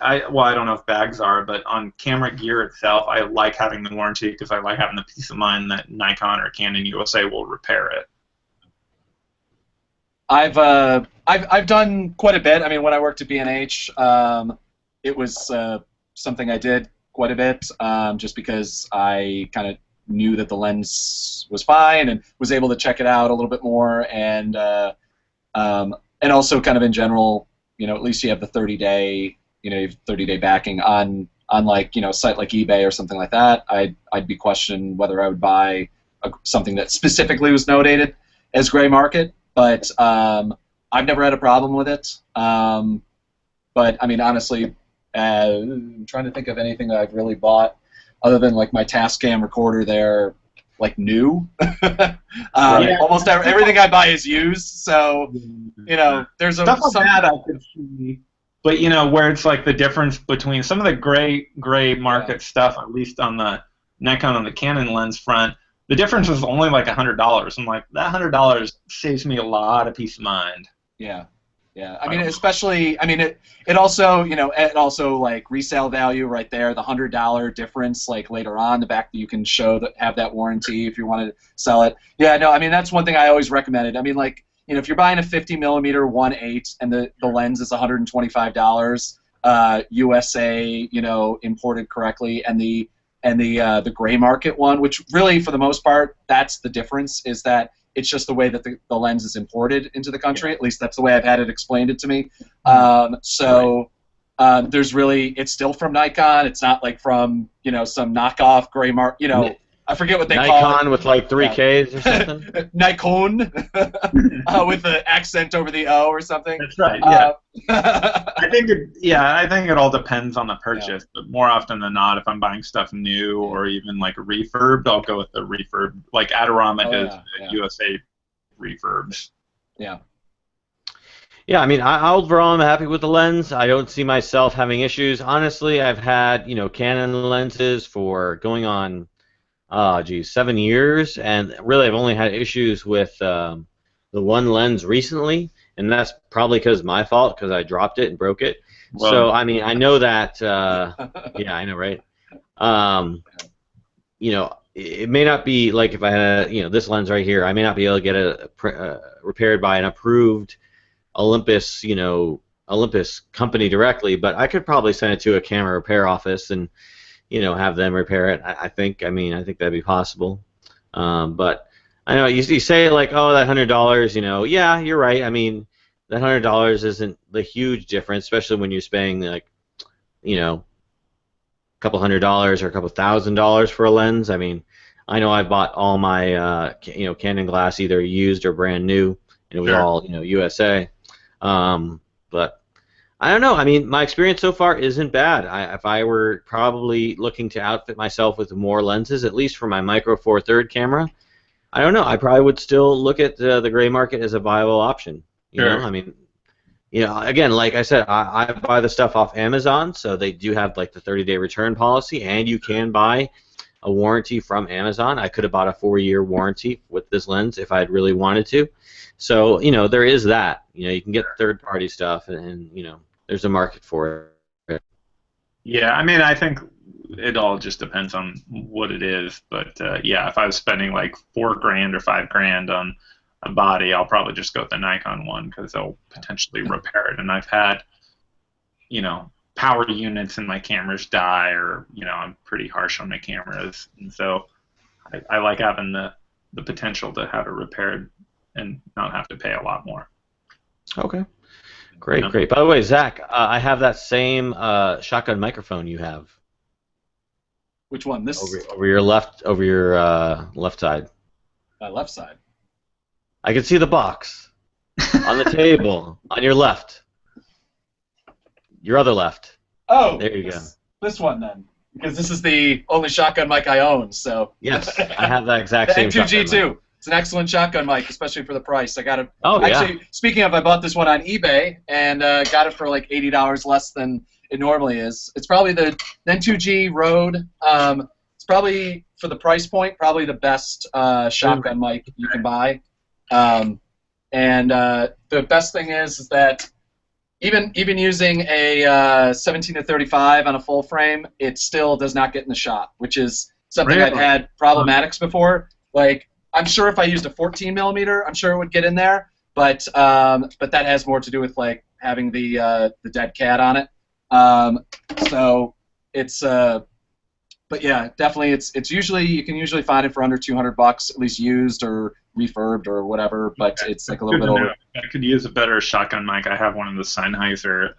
I don't know if bags are, but on camera gear itself, I like having the warranty because I like having the peace of mind that Nikon or Canon USA will repair it. I've done quite a bit. I mean, when I worked at B&H, it was something I did quite a bit, just because I kind of knew that the lens was fine and was able to check it out a little bit more, and also kind of in general, at least you have the 30-day, you have 30-day backing on like a site like eBay or something like that. I'd be questioning whether I would buy something that specifically was notated as gray market. But I've never had a problem with it. But I mean, honestly, I'm trying to think of anything that I've really bought other than like my Tascam recorder there, like new. Almost everything I buy is used. So there's stuff like that I could see. But where it's like the difference between some of the gray market stuff, at least on the Nikon and the Canon lens front. The difference is only like $100. I'm like, that $100 saves me a lot of peace of mind. Yeah. I mean, especially, it also, it also like resale value right there, the $100 difference, like later on, the back that you can show that have that warranty if you want to sell it. Yeah, no, I mean, that's one thing I always recommended. I mean, like, if you're buying a 50mm 1.8 and the lens is $125, USA, imported correctly, and the gray market one, which really, for the most part, that's the difference, is that it's just the way that the lens is imported into the country. At least that's the way I've had it explained to me. There's really, it's still from Nikon. It's not like from, some knockoff gray market, I forget what they call it. Nikon with like 3 Ks or something? Nikon with the accent over the O or something. That's right, yeah. I think it all depends on the purchase, but more often than not, if I'm buying stuff new or even like refurbed, I'll go with the refurb. Like Adorama does the USA refurbs. Yeah. Yeah, I mean, overall, I'm happy with the lens. I don't see myself having issues. Honestly, I've had, Canon lenses for going on 7 years, and really I've only had issues with the one lens recently, and that's probably because of my fault, because I dropped it and broke it. Well, so, I mean, I know that, yeah, I know, right? It may not be, like if I had, this lens right here, I may not be able to get it repaired by an approved Olympus, Olympus company directly, but I could probably send it to a camera repair office and have them repair it. I think that'd be possible. But I know you say like, oh, that $100, yeah, you're right. I mean, that $100 isn't the huge difference, especially when you're spending like, a couple $100 or a couple $1,000 for a lens. I mean, I know I bought all my, Canon glass either used or brand new, and it was all USA. But I don't know. I mean, my experience so far isn't bad. If I were probably looking to outfit myself with more lenses, at least for my Micro Four Third camera, I don't know. I probably would still look at the gray market as a viable option. You know, I mean, again, like I said, I buy the stuff off Amazon, so they do have like the 30-day return policy, and you can buy a warranty from Amazon. I could have bought a 4-year warranty with this lens if I'd really wanted to. So, there is that. You can get third-party stuff, and there's a market for it. Yeah, I mean, I think it all just depends on what it is. But yeah, if I was spending like $4,000 or $5,000 on a body, I'll probably just go with the Nikon one because they'll potentially repair it. And I've had, power units in my cameras die, or I'm pretty harsh on my cameras, and so I like having the potential to have it repaired and not have to pay a lot more. Okay. Great, great. By the way, Zach, I have that same shotgun microphone you have. Which one? This over your left side. My left side. I can see the box on the table on your left. Your other left. Oh, there you go. This one then, because this is the only shotgun mic I own. So yes, I have that exact same. The N2G too. It's an excellent shotgun mic, especially for the price. I got it. Oh, yeah. Actually, speaking of, I bought this one on eBay and got it for like $80 less than it normally is. It's probably the N2G Rode. It's probably, for the price point, probably the best shotgun mic you can buy. And the best thing is that even using a 17 to 35 on a full frame, it still does not get in the shot, which is something I've had problematics before. Like, I'm sure if I used a 14 millimeter, I'm sure it would get in there, but that has more to do with like having the dead cat on it. So it's but yeah, definitely it's usually, you can usually find it for under $200, at least used or refurbed or whatever. But it's like a little bit over. I could use a better shotgun mic. I have one of the Sennheiser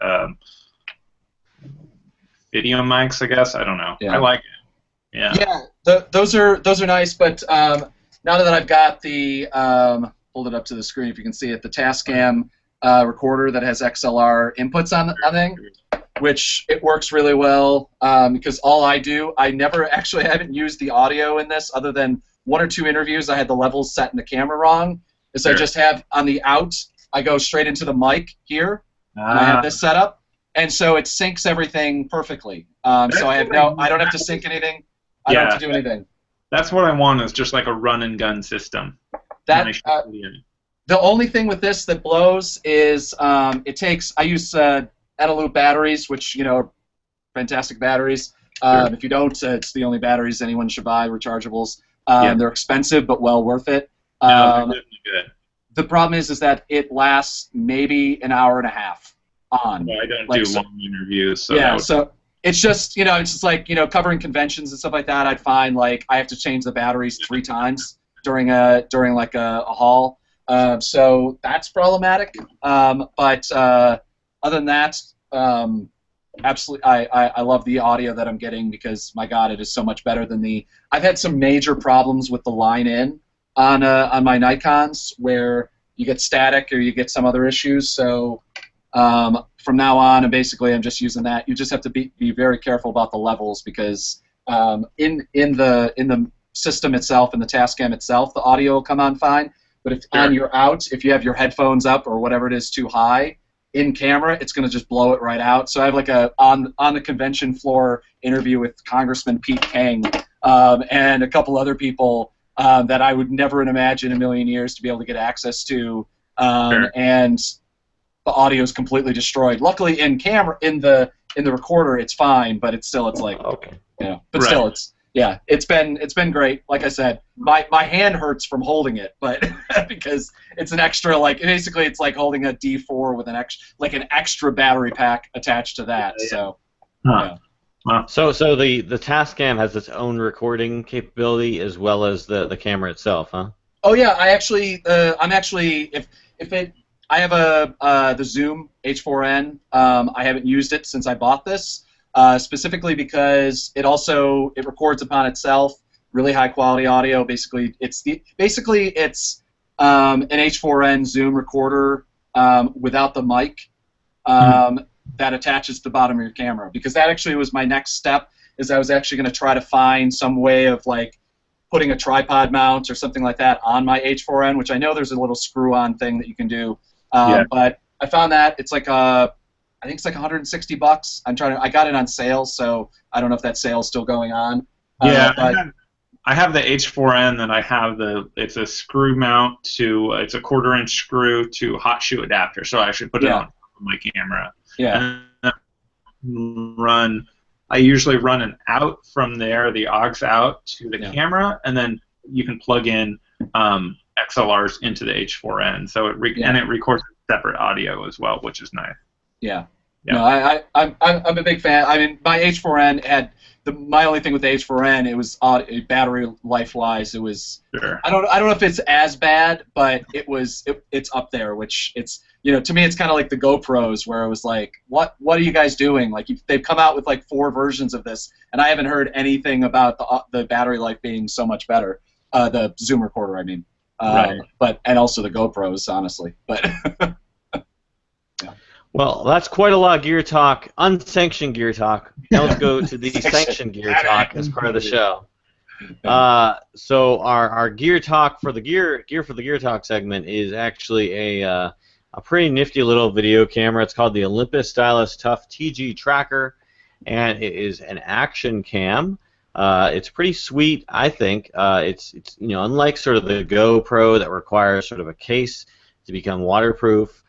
video mics, I guess. I don't know. Yeah. I like it. Yeah. Yeah, those are nice, but now that I've got the hold it up to the screen if you can see it, the Tascam recorder that has XLR inputs on the thing, which it works really well because all I haven't used the audio in this other than 1 or 2 interviews. I had the levels set in the camera wrong, so I just have on the out, I go straight into the mic here, and I have this set up, and so it syncs everything perfectly. So I don't have to sync anything. I don't have to do anything. That's what I want, is just like a run and gun system. The only thing with this that blows is I use AtL batteries, which are fantastic batteries. If you don't, it's the only batteries anyone should buy, rechargeables. They're expensive, but well worth it. They're good. The problem is that it lasts maybe an hour and a half on. Well, I don't do long interviews, so so it's just it's just like covering conventions and stuff like that. I'd find like I have to change the batteries 3 times during like a haul. So that's problematic. But other than that, absolutely, I love the audio that I'm getting because, my God, it is so much better than the. I've had some major problems with the line-in on my Nikons where you get static or you get some other issues. So from now on, and basically, I'm just using that. You just have to be very careful about the levels because in the system itself, in the Tascam itself, the audio will come on fine. But if on your out, if you have your headphones up or whatever it is too high, in camera, it's going to just blow it right out. So I have like on the convention floor interview with Congressman Pete King and a couple other people that I would never imagine in a million years to be able to get access to, and the audio is completely destroyed. Luckily, in the recorder, it's fine, but it's like but still it's been great. Like I said, my hand hurts from holding it, but because it's an extra, like basically it's like holding a D4 with an extra battery pack attached to that. So Wow. So the Tascam has its own recording capability as well as the camera itself, huh? Oh yeah, I have the Zoom H4n. I haven't used it since I bought this. Specifically because it records upon itself, really high quality audio. Basically, it's an H4n Zoom recorder without the mic that attaches to the bottom of your camera, because that actually was my next step. Is I was actually going to try to find some way of like putting a tripod mount or something like that on my H4n, which I know there's a little screw-on thing that you can do. But I found that it's like I think it's like $160. I got it on sale, so I don't know if that sale is still going on. I have the H4n, and I have it's a screw mount it's a 1/4-inch screw to hot shoe adapter, so I actually put it on my camera. Yeah. And I usually run an out from there, the aux out to the camera, and then you can plug in XLRs into the H4n, so it records separate audio as well, which is nice. Yeah. No, I'm a big fan. I mean, my H4n had my only thing with the H4n, it was battery life-wise, it was. Sure. I don't know if it's as bad, but it's up there. Which it's to me it's kind of like the GoPros, where it was like, what are you guys doing? Like they've come out with like 4 versions of this, and I haven't heard anything about the battery life being so much better. The Zoom recorder, I mean. Right. And also the GoPros, honestly, but. Well, that's quite a lot of gear talk, unsanctioned gear talk. Now let's go to the sanctioned gear talk as part of the show. So our gear talk for the gear for the gear talk segment is actually a pretty nifty little video camera. It's called the Olympus Stylus Tough TG Tracker, and it is an action cam. It's pretty sweet, I think. It's unlike sort of the GoPro that requires sort of a case to become waterproof.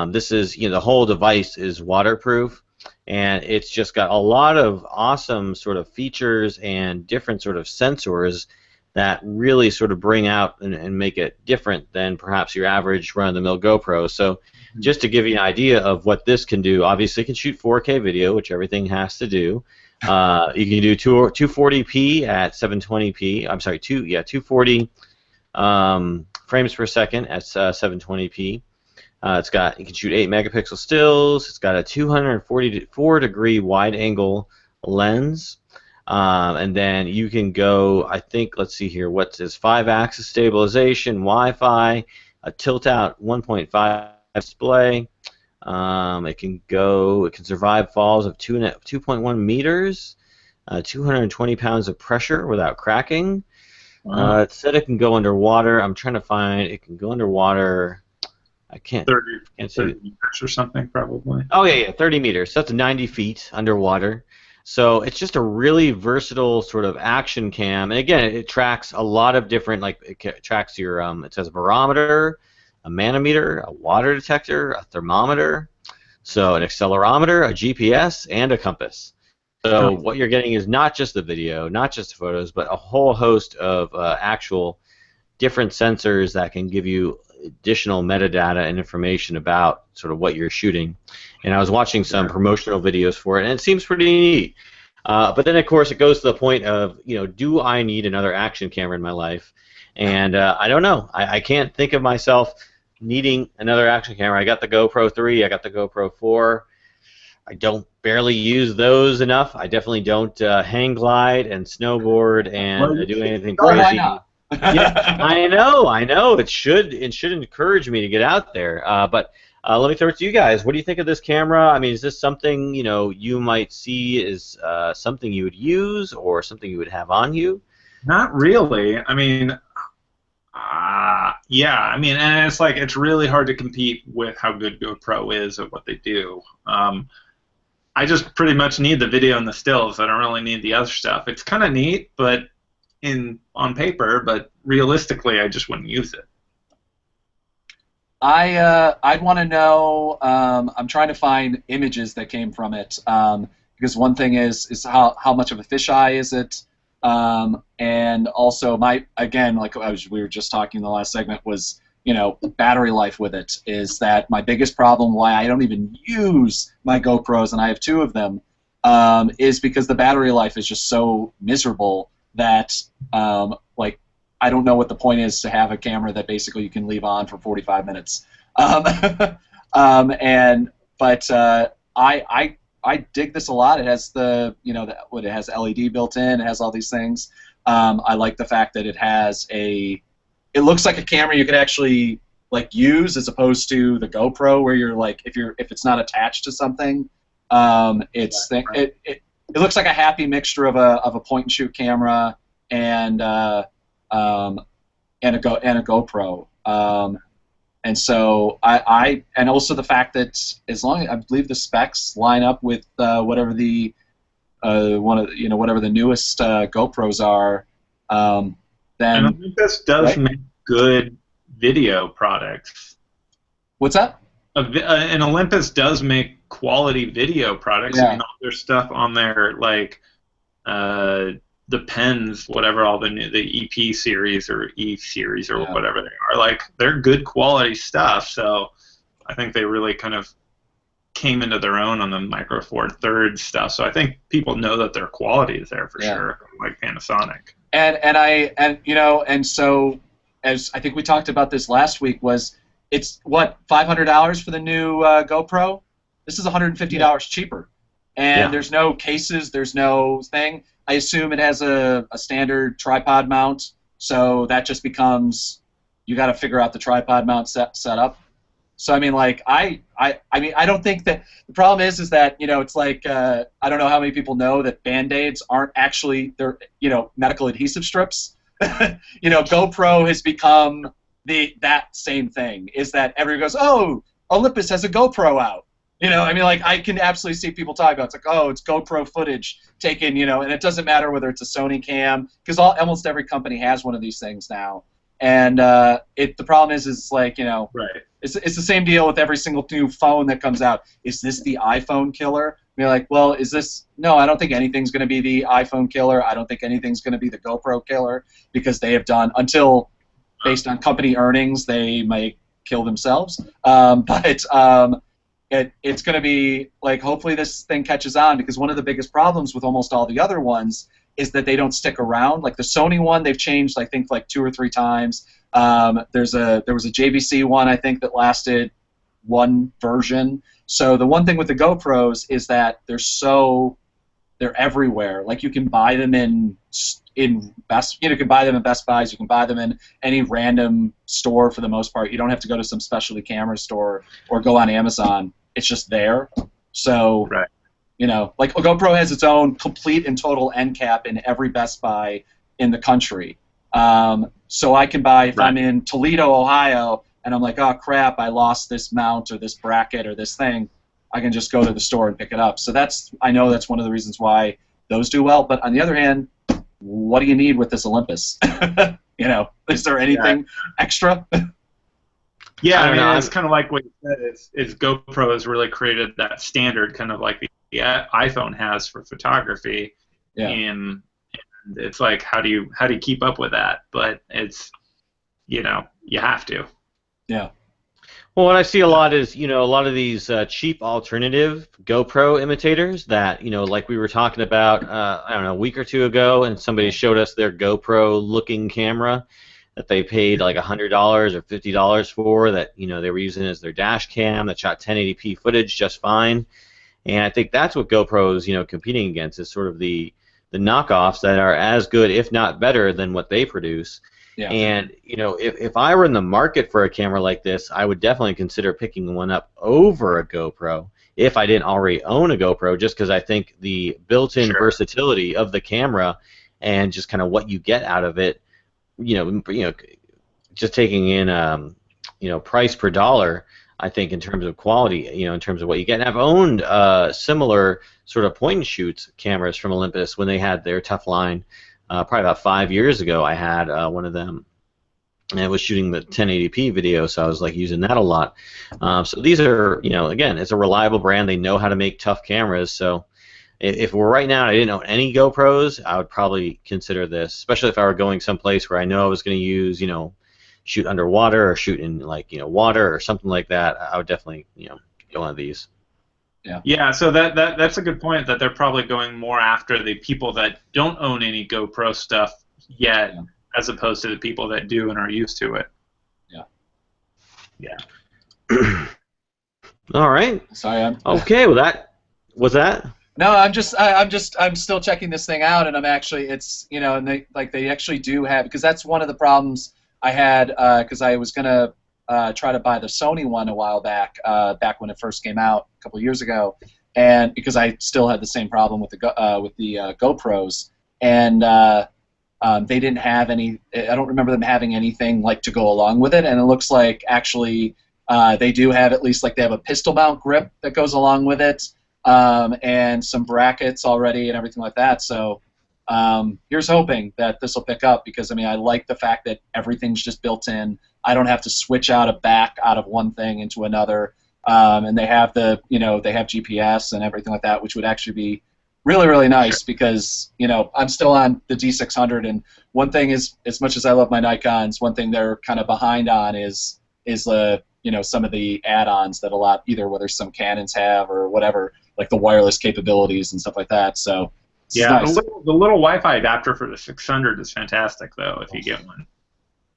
This is, the whole device is waterproof, and it's just got a lot of awesome sort of features and different sort of sensors that really sort of bring out and make it different than perhaps your average run-of-the-mill GoPro. So just to give you an idea of what this can do, obviously it can shoot 4K video, which everything has to do. You can do 240p at 720p. I'm sorry, 240 frames per second at 720p. You can shoot 8 megapixel stills. It's got a 244-degree wide-angle lens, and then you can go. I think let's see here. What's this? 5-axis stabilization, Wi-Fi, a tilt-out 1.5 display. It can survive falls of 2.1 meters, 220 pounds of pressure without cracking. It said it can go underwater. I'm trying to find. It can go underwater. I can't 30 meters or something, probably. Oh, yeah, 30 meters. So that's 90 feet underwater. So it's just a really versatile sort of action cam. And again, it tracks a lot of different, it tracks your, it says a barometer, a manometer, a water detector, a thermometer, so an accelerometer, a GPS, and a compass. So what you're getting is not just the video, not just the photos, but a whole host of actual different sensors that can give you additional metadata and information about sort of what you're shooting. And I was watching some promotional videos for it, and it seems pretty neat. But then, of course, it goes to the point of, do I need another action camera in my life? And I don't know. I can't think of myself needing another action camera. I got the GoPro 3. I got the GoPro 4. I don't barely use those enough. I definitely don't hang glide and snowboard and do anything crazy. Why not? Yeah, I know. It should encourage me to get out there. But let me throw it to you guys. What do you think of this camera? I mean, is this something you might see as something you would use or something you would have on you? Not really. I mean, yeah. I mean, and it's really hard to compete with how good GoPro is at what they do. I just pretty much need the video and the stills. I don't really need the other stuff. It's kind of neat, but on paper, but realistically, I just wouldn't use it. I'd want to know. I'm trying to find images that came from it, because one thing is how much of a fisheye is it, and also again, like we were just talking in the last segment, was battery life with it. Is that my biggest problem? Why I don't even use my GoPros, and I have 2 of them, is because the battery life is just so miserable that I don't know what the point is to have a camera that basically you can leave on for 45 minutes. I dig this a lot. It has it has LED built in. It has all these things. I like the fact that it has a it looks like a camera you could actually like use, as opposed to the GoPro where you're like, if it's not attached to something, it looks like a happy mixture of a point and shoot camera and a GoPro. And so and also the fact that as long as I believe the specs line up with whatever the whatever the newest GoPros are, then and Olympus does right? make good video products. What's that? And Olympus does make quality video products. Yeah. I mean, all their stuff on there, like the pens, whatever, all the EP series or E series or whatever they are, like they're good quality stuff. So I think they really kind of came into their own on the Micro Four Thirds stuff. So I think people know that their quality is there for sure, like Panasonic. And so as I think we talked about this last week, it's what, $500 for the new GoPro? This is $150 cheaper, and there's no cases, there's no thing. I assume it has a standard tripod mount, so that just becomes, you got to figure out the tripod mount setup. So I mean, like I mean, I don't think that the problem is that it's like I don't know how many people know that Band-Aids aren't actually, they're medical adhesive strips. GoPro has become that same thing. Is that everyone goes, oh, Olympus has a GoPro out. I mean, like I can absolutely see people talking about, it's like, oh, it's GoPro footage taken, and it doesn't matter whether it's a Sony cam, because almost every company has one of these things now. And the problem is it's like, right. It's the same deal with every single new phone that comes out. Is this the iPhone killer? You're like, well, is this? No, I don't think anything's going to be the iPhone killer. I don't think anything's going to be the GoPro killer, because they have done, until based on company earnings, they might kill themselves. It's going to be like, hopefully this thing catches on, because one of the biggest problems with almost all the other ones is that they don't stick around. Like the Sony one, they've changed, I think, like 2 or 3 times. There was a JVC one, I think, that lasted one version. So the one thing with the GoPros is that they're everywhere. Like you can buy them in Best, you can buy them in Best Buys. You can buy them in any random store for the most part. You don't have to go to some specialty camera store or go on Amazon. It's just there. So, right. Like a GoPro has its own complete and total end cap in every Best Buy in the country. So I can buy, if I'm in Toledo, Ohio, and I'm like, oh crap, I lost this mount or this bracket or this thing, I can just go to the store and pick it up. So I know that's one of the reasons why those do well. But on the other hand, what do you need with this Olympus? Is there anything extra? Yeah, I mean, it's kind of like what you said. Is GoPro has really created that standard, kind of like the iPhone has for photography. Yeah. And it's like, how do you keep up with that? But it's, you have to. Yeah. Well, what I see a lot is, a lot of these cheap alternative GoPro imitators that, like we were talking about, I don't know, a week or two ago, and somebody showed us their GoPro-looking camera that they paid like $100 or $50 for, that, they were using as their dash cam that shot 1080p footage just fine. And I think that's what GoPro is, competing against, is sort of the knockoffs that are as good, if not better, than what they produce. Yeah. And if I were in the market for a camera like this, I would definitely consider picking one up over a GoPro if I didn't already own a GoPro, just because I think the built-in versatility of the camera and just kind of what you get out of it, just taking in price per dollar, I think in terms of quality, in terms of what you get. And I've owned similar sort of point and shoot cameras from Olympus when they had their tough line. Probably about 5 years ago, I had one of them, and I was shooting the 1080p video, so I was like using that a lot. So these are, again, it's a reliable brand. They know how to make tough cameras. So if we're right now, and I didn't own any GoPros, I would probably consider this, especially if I were going someplace where I know I was going to use, shoot underwater or shoot in water or something like that. I would definitely, get one of these. Yeah, so that's a good point, that they're probably going more after the people that don't own any GoPro stuff yet, as opposed to the people that do and are used to it. Yeah. All right. Sorry. Okay. Well, that was that. No, I'm still checking this thing out, and I'm actually, it's, and they actually do have, because that's one of the problems I had because I was gonna try to buy the Sony one a while back, back when it first came out a couple of years ago, and because I still had the same problem with the GoPros, and they didn't have any. I don't remember them having anything like to go along with it, and it looks like actually they do have at least like they have a pistol mount grip that goes along with it, and some brackets already and everything like that. So here's hoping that this will pick up, because I mean I like the fact that everything's just built in. I don't have to switch out a back out of one thing into another, and they have they have GPS and everything like that, which would actually be really, really nice, because I'm still on the D600, and one thing is, as much as I love my Nikons, one thing they're kind of behind on is some of the add-ons that either whether some Canons have or whatever, like the wireless capabilities and stuff like that. So yeah, nice. the little Wi-Fi adapter for the 600 is fantastic, though, if you get one.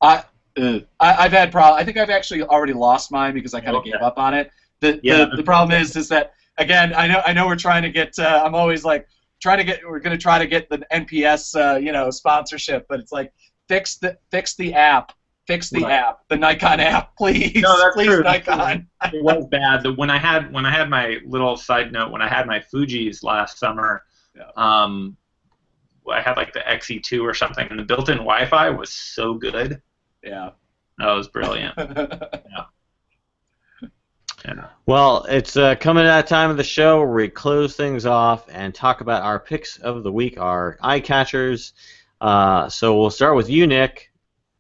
I've had problems. I think I've actually already lost mine because I kind of gave up on it. The problem is that, again, I know we're trying to get. I'm always like we're going to try to get the NPS sponsorship, but it's like fix the app. Fix the app, the Nikon app, please. No, that's please, true. Nikon. It was bad. When I had my little side note, when I had my Fujis last summer, I had like the XE2 or something, and the built-in Wi-Fi was so good. Yeah. That was brilliant. Yeah. Well, it's coming to that time of the show where we close things off and talk about our picks of the week, our eye catchers. So we'll start with you, Nick,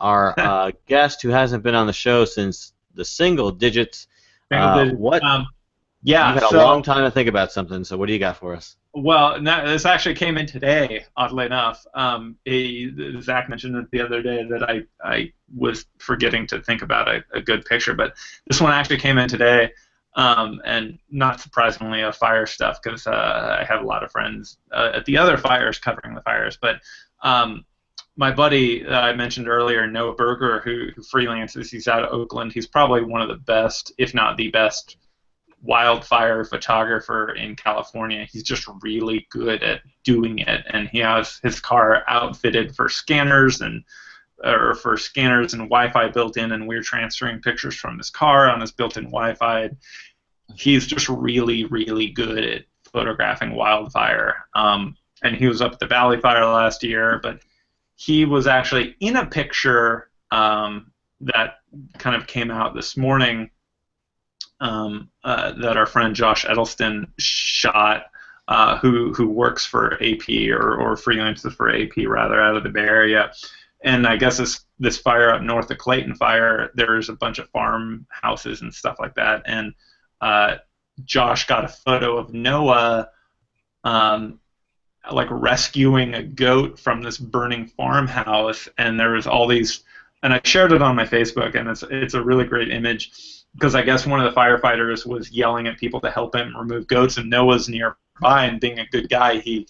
our guest who hasn't been on the show since the single digits. What? You've had a long time to think about something, so what do you got for us? Well, this actually came in today, oddly enough. Zach mentioned it the other day that I was forgetting to think about a good picture, but this one actually came in today, and not surprisingly, fire stuff, because I have a lot of friends at the other fires covering the fires. But my buddy I mentioned earlier, Noah Berger, who freelances, he's out of Oakland. He's probably one of the best, if not the best, wildfire photographer in California. He's just really good at doing it, and he has his car outfitted for scanners and Wi-Fi built in, and we're transferring pictures from his car on his built-in Wi-Fi. He's just really, really good at photographing wildfire. And he was up at the Valley Fire last year, but he was actually in a picture that kind of came out this morning that our friend Josh Edelston shot, who works for AP or freelances for AP rather, out of the Bay Area. And I guess this fire up north, the Clayton fire, there's a bunch of farmhouses and stuff like that. And Josh got a photo of Noah like rescuing a goat from this burning farmhouse, and there was all these, and I shared it on my Facebook, and it's a really great image, because I guess one of the firefighters was yelling at people to help him remove goats, and Noah's nearby, and being a good guy, he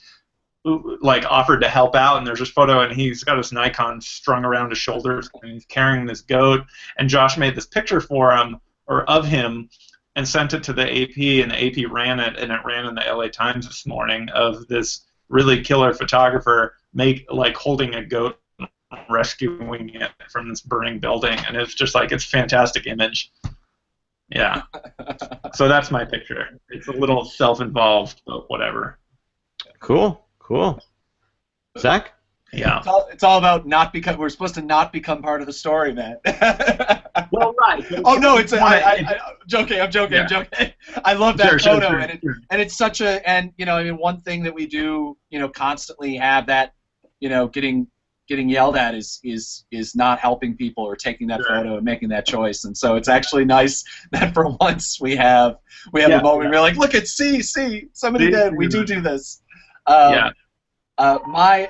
like offered to help out, and there's this photo, and he's got his Nikon strung around his shoulders, and he's carrying this goat, and Josh made this picture for him, or of him, and sent it to the AP, and the AP ran it, and it ran in the LA Times this morning, of this really killer photographer holding a goat, rescuing it from this burning building, and it's just like, it's a fantastic image. Yeah. So that's my picture. It's a little self-involved, but whatever. Cool. Zach? Yeah. It's all about we're supposed to not become part of the story, man. Well, right. Oh no, I'm joking. I'm joking. I love that photo, sure. And it's such a, and I mean, one thing that we do, constantly have that, getting yelled at is not helping people or taking that photo and making that choice. And so it's actually nice that for once we have a moment where we're like, look at see somebody did. We do this. My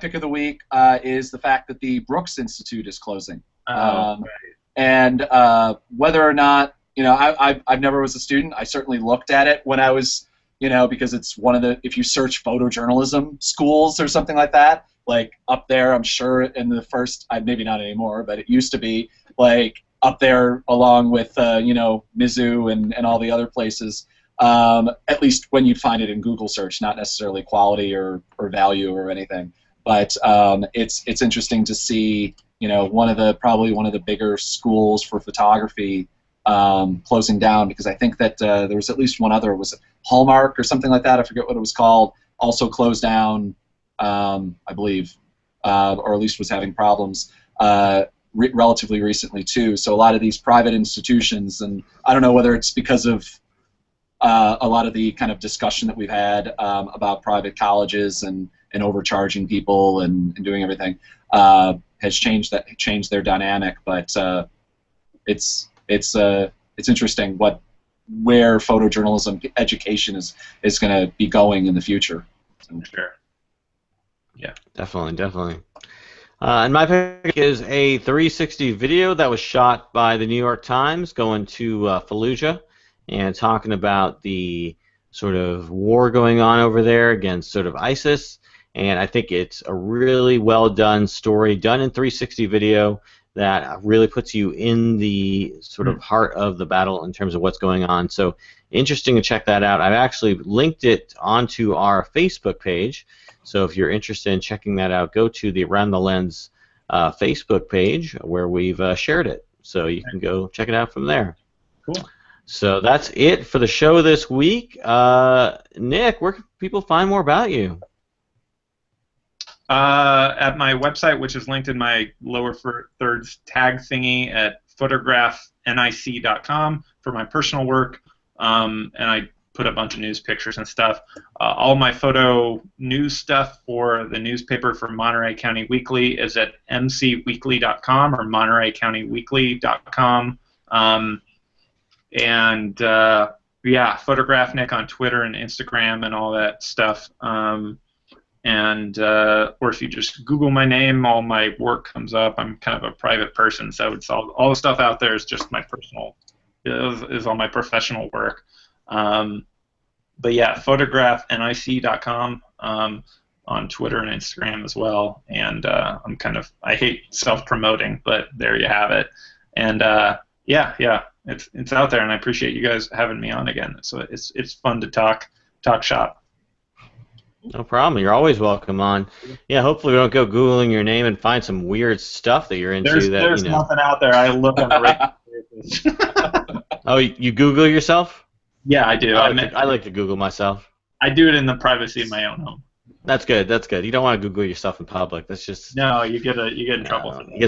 pick of the week is the fact that the Brooks Institute is closing. And whether or not, I've never was a student. I certainly looked at it when I was, because it's one of the, if you search photojournalism schools or something like that, like up there, I'm sure in the first, maybe not anymore, but it used to be like up there along with, Mizzou and all the other places. At least when you'd find it in Google search, not necessarily quality or value or anything. but it's interesting to see, you know, probably one of the bigger schools for photography closing down, because I think that there was at least one other, was it Hallmark or something like that? I forget what it was called. Also closed down, I believe, or at least was having problems relatively recently too. So a lot of these private institutions, and I don't know whether it's because of a lot of the kind of discussion that we've had about private colleges and overcharging people and doing everything, has changed their dynamic. But it's interesting where photojournalism education is going to be going in the future. So. Sure. Yeah. Definitely. And my pick is a 360 video that was shot by the New York Times going to Fallujah and talking about the sort of war going on over there against sort of ISIS. And I think it's a really well done story, done in 360 video, that really puts you in the sort of heart of the battle in terms of what's going on. So interesting to check that out. I've actually linked it onto our Facebook page. So if you're interested in checking that out, go to the Around the Lens Facebook page where we've shared it. So you can go check it out from there. Cool. So that's it for the show this week. Nick, where can people find more about you? At my website, which is linked in my lower thirds tag thingy at photographnic.com for my personal work, and I put a bunch of news pictures and stuff. All my photo news stuff for the newspaper for Monterey County Weekly is at mcweekly.com or montereycountyweekly.com. Yeah, Photograph Nick on Twitter and Instagram and all that stuff. Or if you just Google my name, all my work comes up. I'm kind of a private person, so it's all the stuff out there is just my personal, is all my professional work. But yeah, photographnic.com on Twitter and Instagram as well. And I hate self-promoting, but there you have it. And yeah, it's out there, and I appreciate you guys having me on again. So it's fun to talk shop. No problem. You're always welcome on. Yeah, hopefully we don't go Googling your name and find some weird stuff that you're into. There's nothing out there. I look on the regular basis. Oh, you Google yourself? Yeah, I do. I like to Google myself. I do it in the privacy of my own home. That's good. You don't want to Google yourself in public. That's just... No, you get in trouble for that. You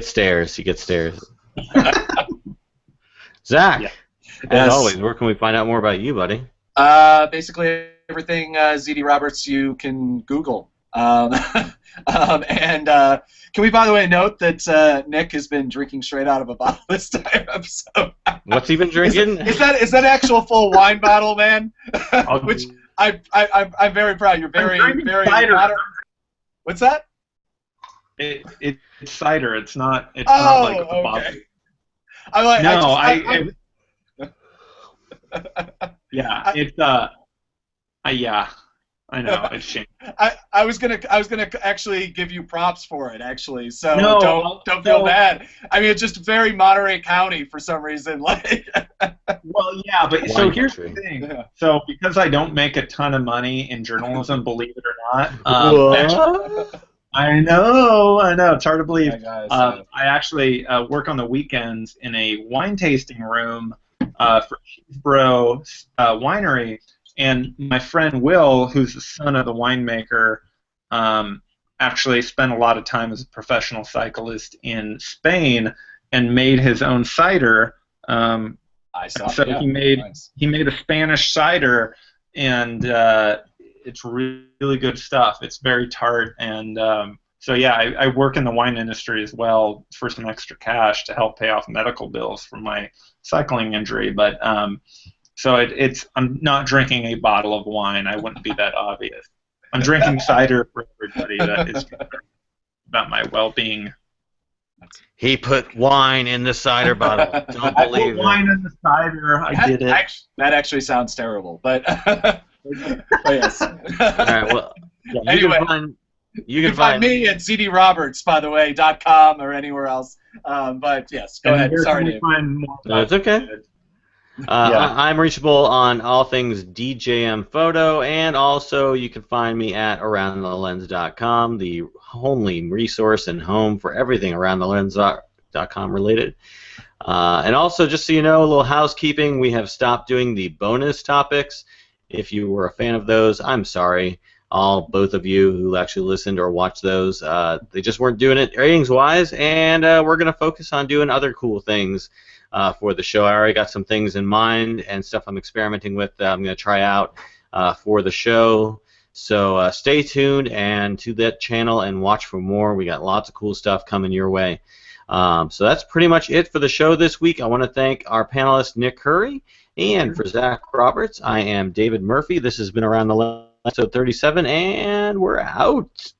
get stares. Zach, as always, where can we find out more about you, buddy? Basically everything ZD Roberts you can Google. And can we, by the way, note that Nick has been drinking straight out of a bottle this entire episode? What's he been drinking? Is that actual full wine bottle, man? Which I'm very proud. You're very cider. What's that? It's cider. It's not like a bottle. Yeah, I know, it's shame. I was gonna actually give you props for it, actually. So don't feel bad. I mean, it's just very Monterey County for some reason. Like. Well, yeah, but so here's the thing. Yeah. So because I don't make a ton of money in journalism, believe it or not. I know. It's hard to believe. I actually work on the weekends in a wine tasting room for Cheesebro Winery. And my friend Will, who's the son of the winemaker, actually spent a lot of time as a professional cyclist in Spain and made his own cider. He made a Spanish cider, and it's really good stuff. It's very tart, and I work in the wine industry as well for some extra cash to help pay off medical bills for my cycling injury, but. So I'm not drinking a bottle of wine. I wouldn't be that obvious. I'm drinking cider for everybody that is about my well-being. He put wine in the cider bottle. Don't believe it. I put wine in the cider. I did it. That actually sounds terrible, but yes. All right. Well, anyway, you can find me at ZDRoberts, by the way, .com or anywhere else. But yes, go ahead. Sorry, Dave. No, it's okay. I'm reachable on all things DJM Photo, and also you can find me at AroundTheLens.com, the only resource and home for everything AroundTheLens.com related. And also, just so you know, a little housekeeping, we have stopped doing the bonus topics. If you were a fan of those, I'm sorry. Both of you who actually listened or watched those, they just weren't doing it ratings-wise, and we're going to focus on doing other cool things for the show. I already got some things in mind and stuff I'm experimenting with that I'm going to try out for the show. So stay tuned and to that channel and watch for more. We got lots of cool stuff coming your way. So that's pretty much it for the show this week. I want to thank our panelist, Nic Coury, and for Zach Roberts, I am David Murphy. This has been Around the Lens, episode 37, and we're out.